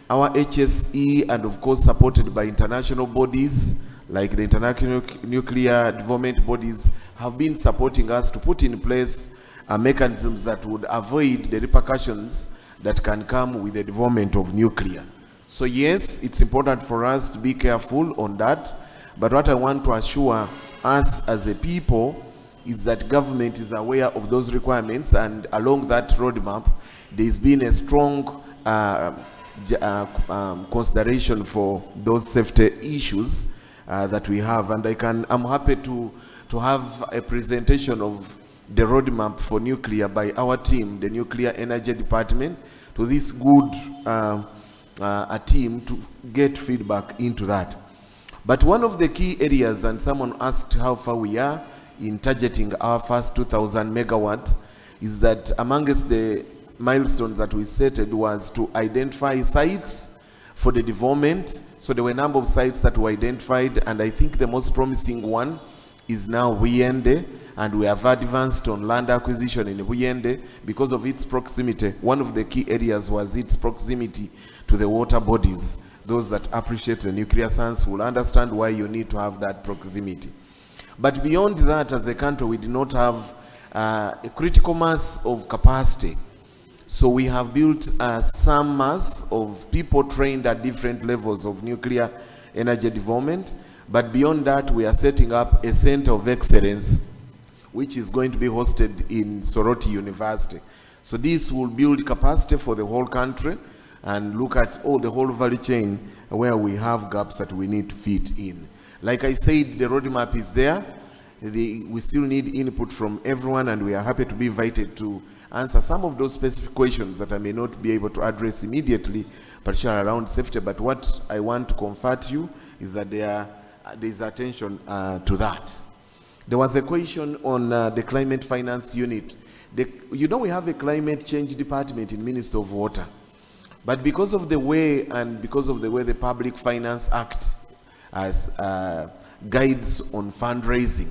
Our HSE, and of course supported by international bodies like the International Nuclear Development Bodies, have been supporting us to put in place mechanisms that would avoid the repercussions that can come with the development of nuclear. So yes, it's important for us to be careful on that, but what I want to assure us as a people is that government is aware of those requirements, and along that roadmap, there's been a strong consideration for those safety issues that we have. And I'm happy to have a presentation of the roadmap for nuclear by our team, the Nuclear Energy Department, to this good a team to get feedback into that. But one of the key areas, and someone asked how far we are in targeting our first 2,000 megawatts, is that amongst the milestones that we set was to identify sites for the development. So there were a number of sites that were identified, and I think the most promising one is now Huyende, and we have advanced on land acquisition in Huyende because of its proximity. One of the key areas was its proximity to the water bodies. Those that appreciate the nuclear science will understand why you need to have that proximity. But beyond that, as a country, we did not have a critical mass of capacity. So we have built some mass of people trained at different levels of nuclear energy development. But beyond that, we are setting up a center of excellence, which is going to be hosted in Soroti University. So this will build capacity for the whole country and look at all the whole value chain where we have gaps that we need to fit in. Like I said, the roadmap is there. We still need input from everyone, and we are happy to be invited to answer some of those specific questions that I may not be able to address immediately, particularly around safety. But what I want to confer to you is that there is attention to that. There was a question on the climate finance unit. You know, we have a climate change department in Ministry of Water. But because of the way the Public Finance Act has guides on fundraising,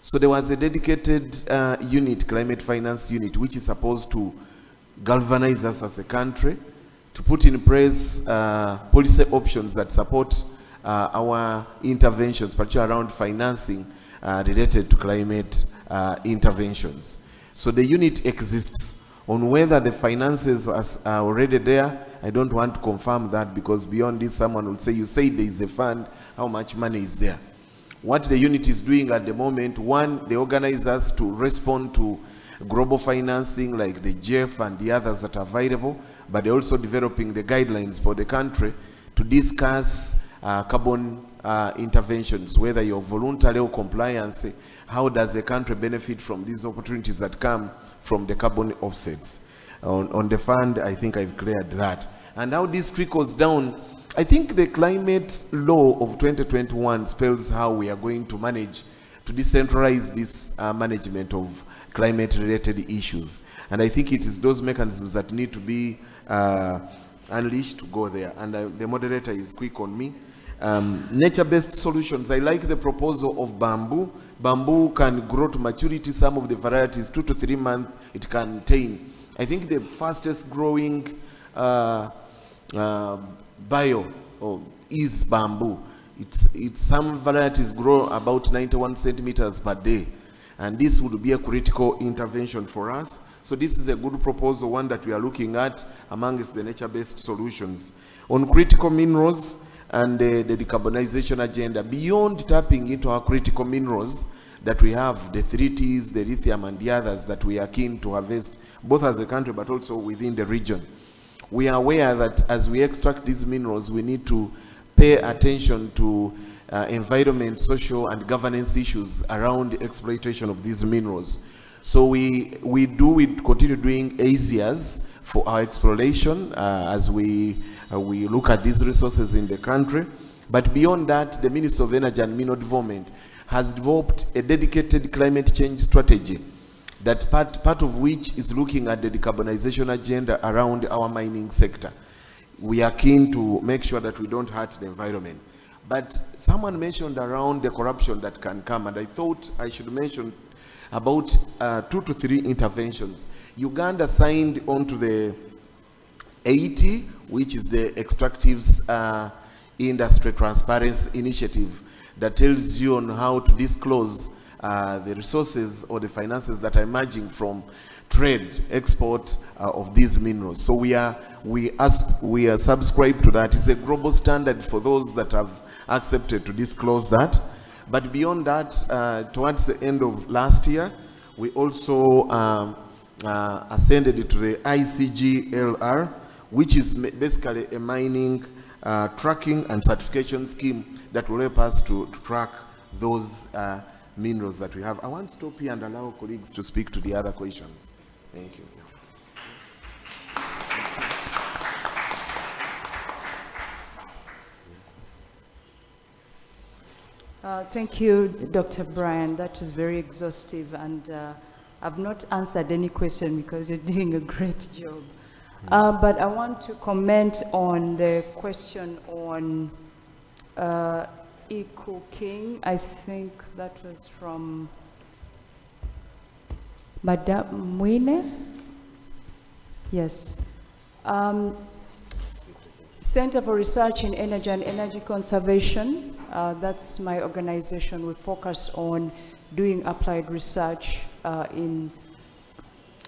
so there was a dedicated unit, climate finance unit, which is supposed to galvanize us as a country, to put in place policy options that support our interventions, particularly around financing related to climate interventions. So the unit exists. On whether the finances are already there, I don't want to confirm that, because beyond this, someone will say, you say there is a fund, how much money is there? What the unit is doing at the moment, one, they organize us to respond to global financing like the GEF and the others that are available, but they're also developing the guidelines for the country to discuss carbon interventions, whether you're voluntary or compliance. How does the country benefit from these opportunities that come from the carbon offsets? On the fund, I think I've cleared that. And how this trickles down, I think the climate law of 2021 spells how we are going to manage to decentralize this management of climate-related issues. And I think it is those mechanisms that need to be unleashed to go there. And the moderator is quick on me. Nature-based solutions, I like the proposal of bamboo. Bamboo can grow to maturity. Some of the varieties, 2 to 3 months, it can attain. I think the fastest growing bio is bamboo. Some varieties grow about 91 centimeters per day. And this would be a critical intervention for us. So this is a good proposal, one that we are looking at amongst the nature-based solutions. On critical minerals and the decarbonization agenda, beyond tapping into our critical minerals that we have, the 3Ts, the lithium and the others that we are keen to harvest, both as a country but also within the region. We are aware that as we extract these minerals, we need to pay attention to environment, social and governance issues around the exploitation of these minerals. So we continue doing ASIAs for our exploration as we look at these resources in the country. But beyond that, the Ministry of Energy and Mineral Development has developed a dedicated climate change strategy, that part of which is looking at the decarbonization agenda around our mining sector. We are keen to make sure that we don't hurt the environment. But someone mentioned around the corruption that can come, and I thought I should mention about 2 to 3 interventions. Uganda signed on to the 80, which is the Extractives Industry Transparency Initiative, that tells you on how to disclose the resources or the finances that are emerging from trade, export of these minerals. So we are subscribed to that. It's a global standard for those that have accepted to disclose that. But beyond that, towards the end of last year, we also ascended to the ICGLR, which is basically a mining tracking and certification scheme that will help us to track those minerals that we have. I want to stop here and allow colleagues to speak to the other questions. Thank you. Thank you, Dr. Brian. That was very exhaustive, and I've not answered any question because you're doing a great job. But I want to comment on the question on e-cooking. I think that was from Madame Mwine. Yes. Center for Research in Energy and Energy Conservation. That's my organization. We focus on doing applied research in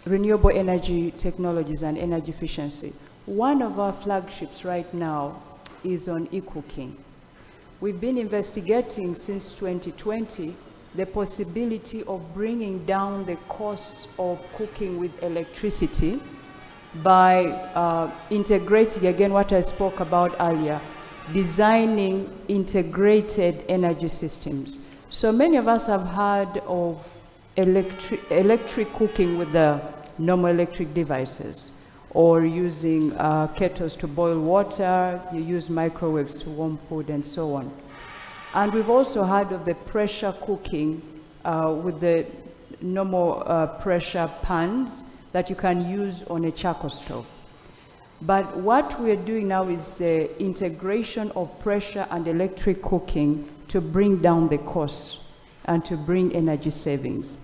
renewable energy technologies and energy efficiency. One of our flagships right now is on e-cooking. We've been investigating since 2020 the possibility of bringing down the cost of cooking with electricity by integrating, again, what I spoke about earlier, designing integrated energy systems. So many of us have heard of electric cooking with the normal electric devices, or using kettles to boil water, you use microwaves to warm food, and so on. And we've also heard of the pressure cooking with the normal pressure pans that you can use on a charcoal stove. But what we're doing now is the integration of pressure and electric cooking to bring down the costs and to bring energy savings.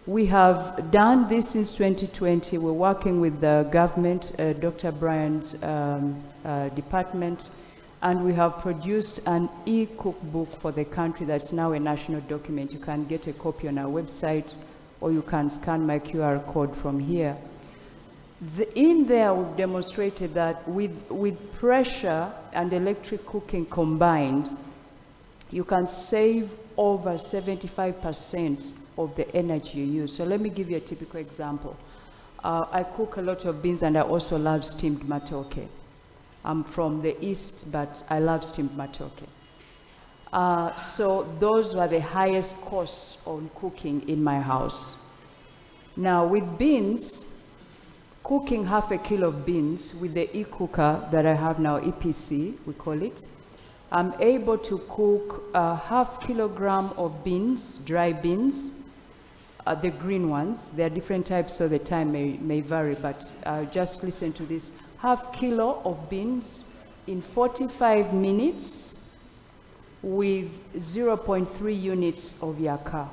We have done this since 2020. We're working with the government, Dr. Brian's department, and we have produced an e-cookbook for the country that's now a national document. You can get a copy on our website, or you can scan my QR code from here. In there, we've demonstrated that with pressure and electric cooking combined, you can save over 75% of the energy you use. So let me give you a typical example. I cook a lot of beans, and I also love steamed matoke. I'm from the East, but I love steamed matoke. So those were the highest costs on cooking in my house. Now with beans, cooking half a kilo of beans with the e-cooker that I have now, EPC, we call it, I'm able to cook a half kilogram of beans, dry beans, the green ones. There are different types, so the time may vary, but just listen to this. Half kilo of beans in 45 minutes with 0.3 units of yaka.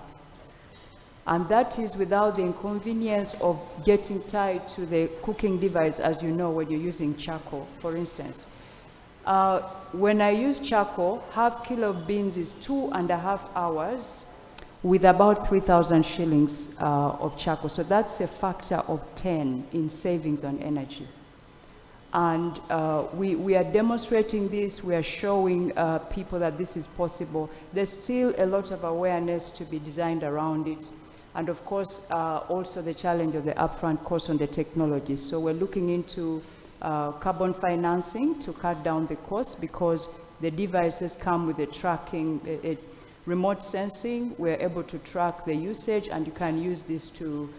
And that is without the inconvenience of getting tied to the cooking device, as you know, when you're using charcoal, for instance. When I use charcoal, half kilo of beans is 2.5 hours with about 3,000 shillings of charcoal. So that's a factor of 10 in savings on energy. And we are demonstrating this. We are showing people that this is possible. There's still a lot of awareness to be designed around it. And of course, also the challenge of the upfront cost on the technology. So we're looking into carbon financing to cut down the cost, because the devices come with the tracking, remote sensing. We're able to track the usage, and you can use this to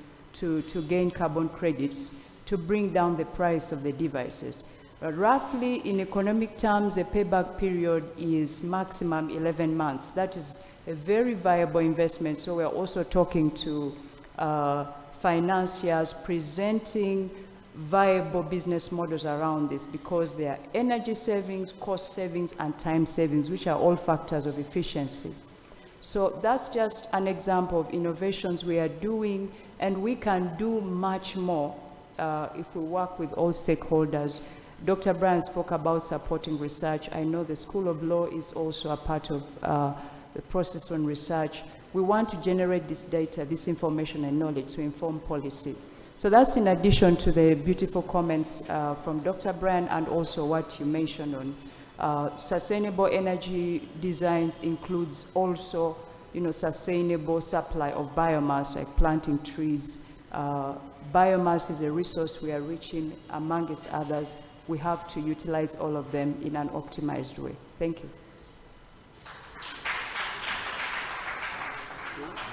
gain carbon credits to bring down the price of the devices. Roughly, in economic terms, the payback period is maximum 11 months. That is a very viable investment. So we're also talking to financiers, presenting viable business models around this, because there are energy savings, cost savings, and time savings, which are all factors of efficiency. So that's just an example of innovations we are doing, and we can do much more if we work with all stakeholders. Dr. Brian spoke about supporting research. I know the School of Law is also a part of the process on research. We want to generate this data, this information and knowledge to inform policy. So that's in addition to the beautiful comments from Dr. Brian, and also what you mentioned on sustainable energy designs includes also, sustainable supply of biomass, like planting trees, biomass is a resource we are reaching, amongst others. We have to utilize all of them in an optimized way. Thank you.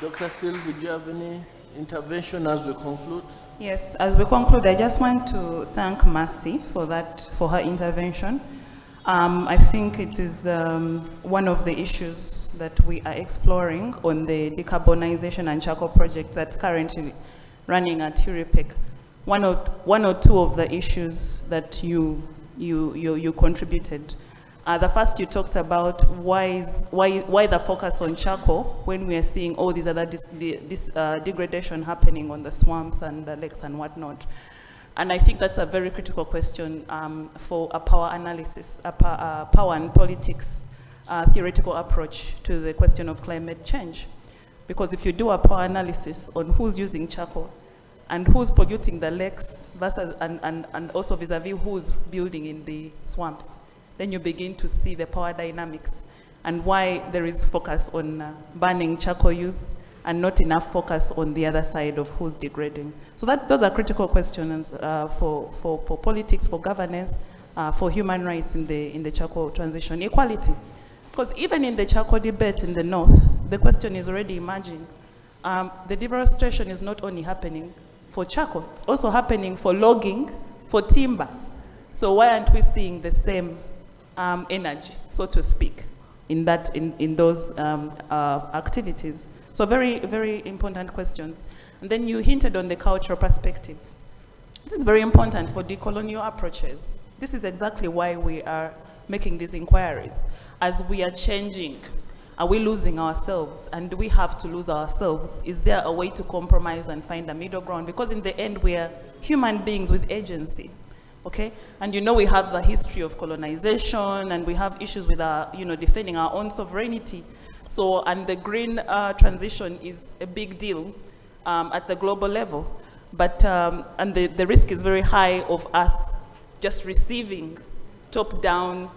Dr. Sylvie, do you have any intervention as we conclude? Yes, as we conclude, I just want to thank Mercy for her intervention. I think it is one of the issues that we are exploring on the decarbonization and charcoal project that's currently running at Euripec. One or two of the issues that you contributed. The first, you talked about why the focus on charcoal when we are seeing all these other degradation happening on the swamps and the lakes and whatnot. And I think that's a very critical question for a power analysis, power and politics theoretical approach to the question of climate change. Because if you do a power analysis on who's using charcoal and who's polluting the lakes versus, and also vis-a-vis who's building in the swamps, then you begin to see the power dynamics and why there is focus on banning charcoal use and not enough focus on the other side of who's degrading. So those are critical questions for politics, for governance, for human rights in the charcoal transition. Equality, because even in the charcoal debate in the north, the question is already emerging. The deforestation is not only happening for charcoal, it's also happening for logging, for timber. So why aren't we seeing the same energy, so to speak, in those activities? So very, very important questions. And then you hinted on the cultural perspective. This is very important for decolonial approaches. This is exactly why we are making these inquiries. As we are changing, are we losing ourselves? And do we have to lose ourselves? Is there a way to compromise and find a middle ground? Because in the end, we are human beings with agency. Okay, and you know we have the history of colonization, and we have issues with our, defending our own sovereignty. So, and the green transition is a big deal at the global level. But, and the risk is very high of us just receiving top-down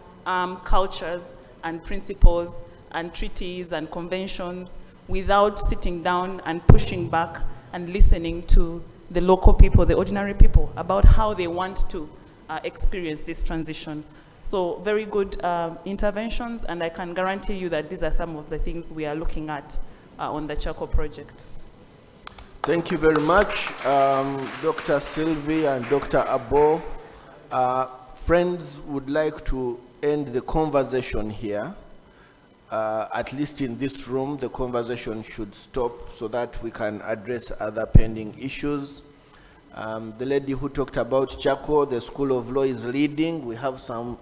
cultures and principles and treaties and conventions without sitting down and pushing back and listening to the local people, the ordinary people, about how they want to experience this transition. So very good interventions, and I can guarantee you that these are some of the things we are looking at on the charcoal project. Thank you very much, Dr. Sylvie and Dr. Abo. Friends would like to end the conversation here. At least in this room, the conversation should stop so that we can address other pending issues. The lady who talked about charcoal, the School of Law is leading. We have some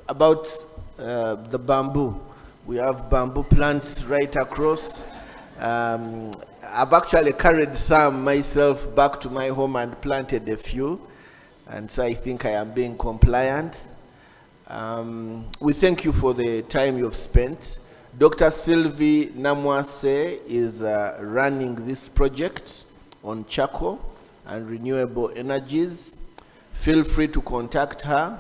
about the bamboo. We have bamboo plants right across. I've actually carried some myself back to my home and planted a few, and so I think I am being compliant. We thank you for the time you've spent. Dr. Sylvie Namwase is running this project on charcoal and renewable energies. Feel free to contact her.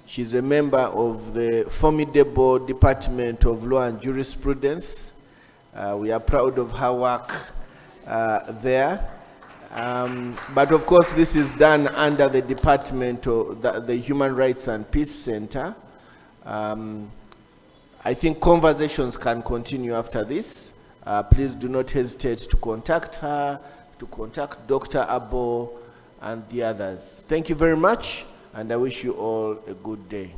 She's a member of the formidable Department of Law and Jurisprudence. We are proud of her work there. But of course, this is done under the Department of the Human Rights and Peace Center. I think conversations can continue after this. Please do not hesitate to contact her, to contact Dr. Abo and the others. Thank you very much, and I wish you all a good day.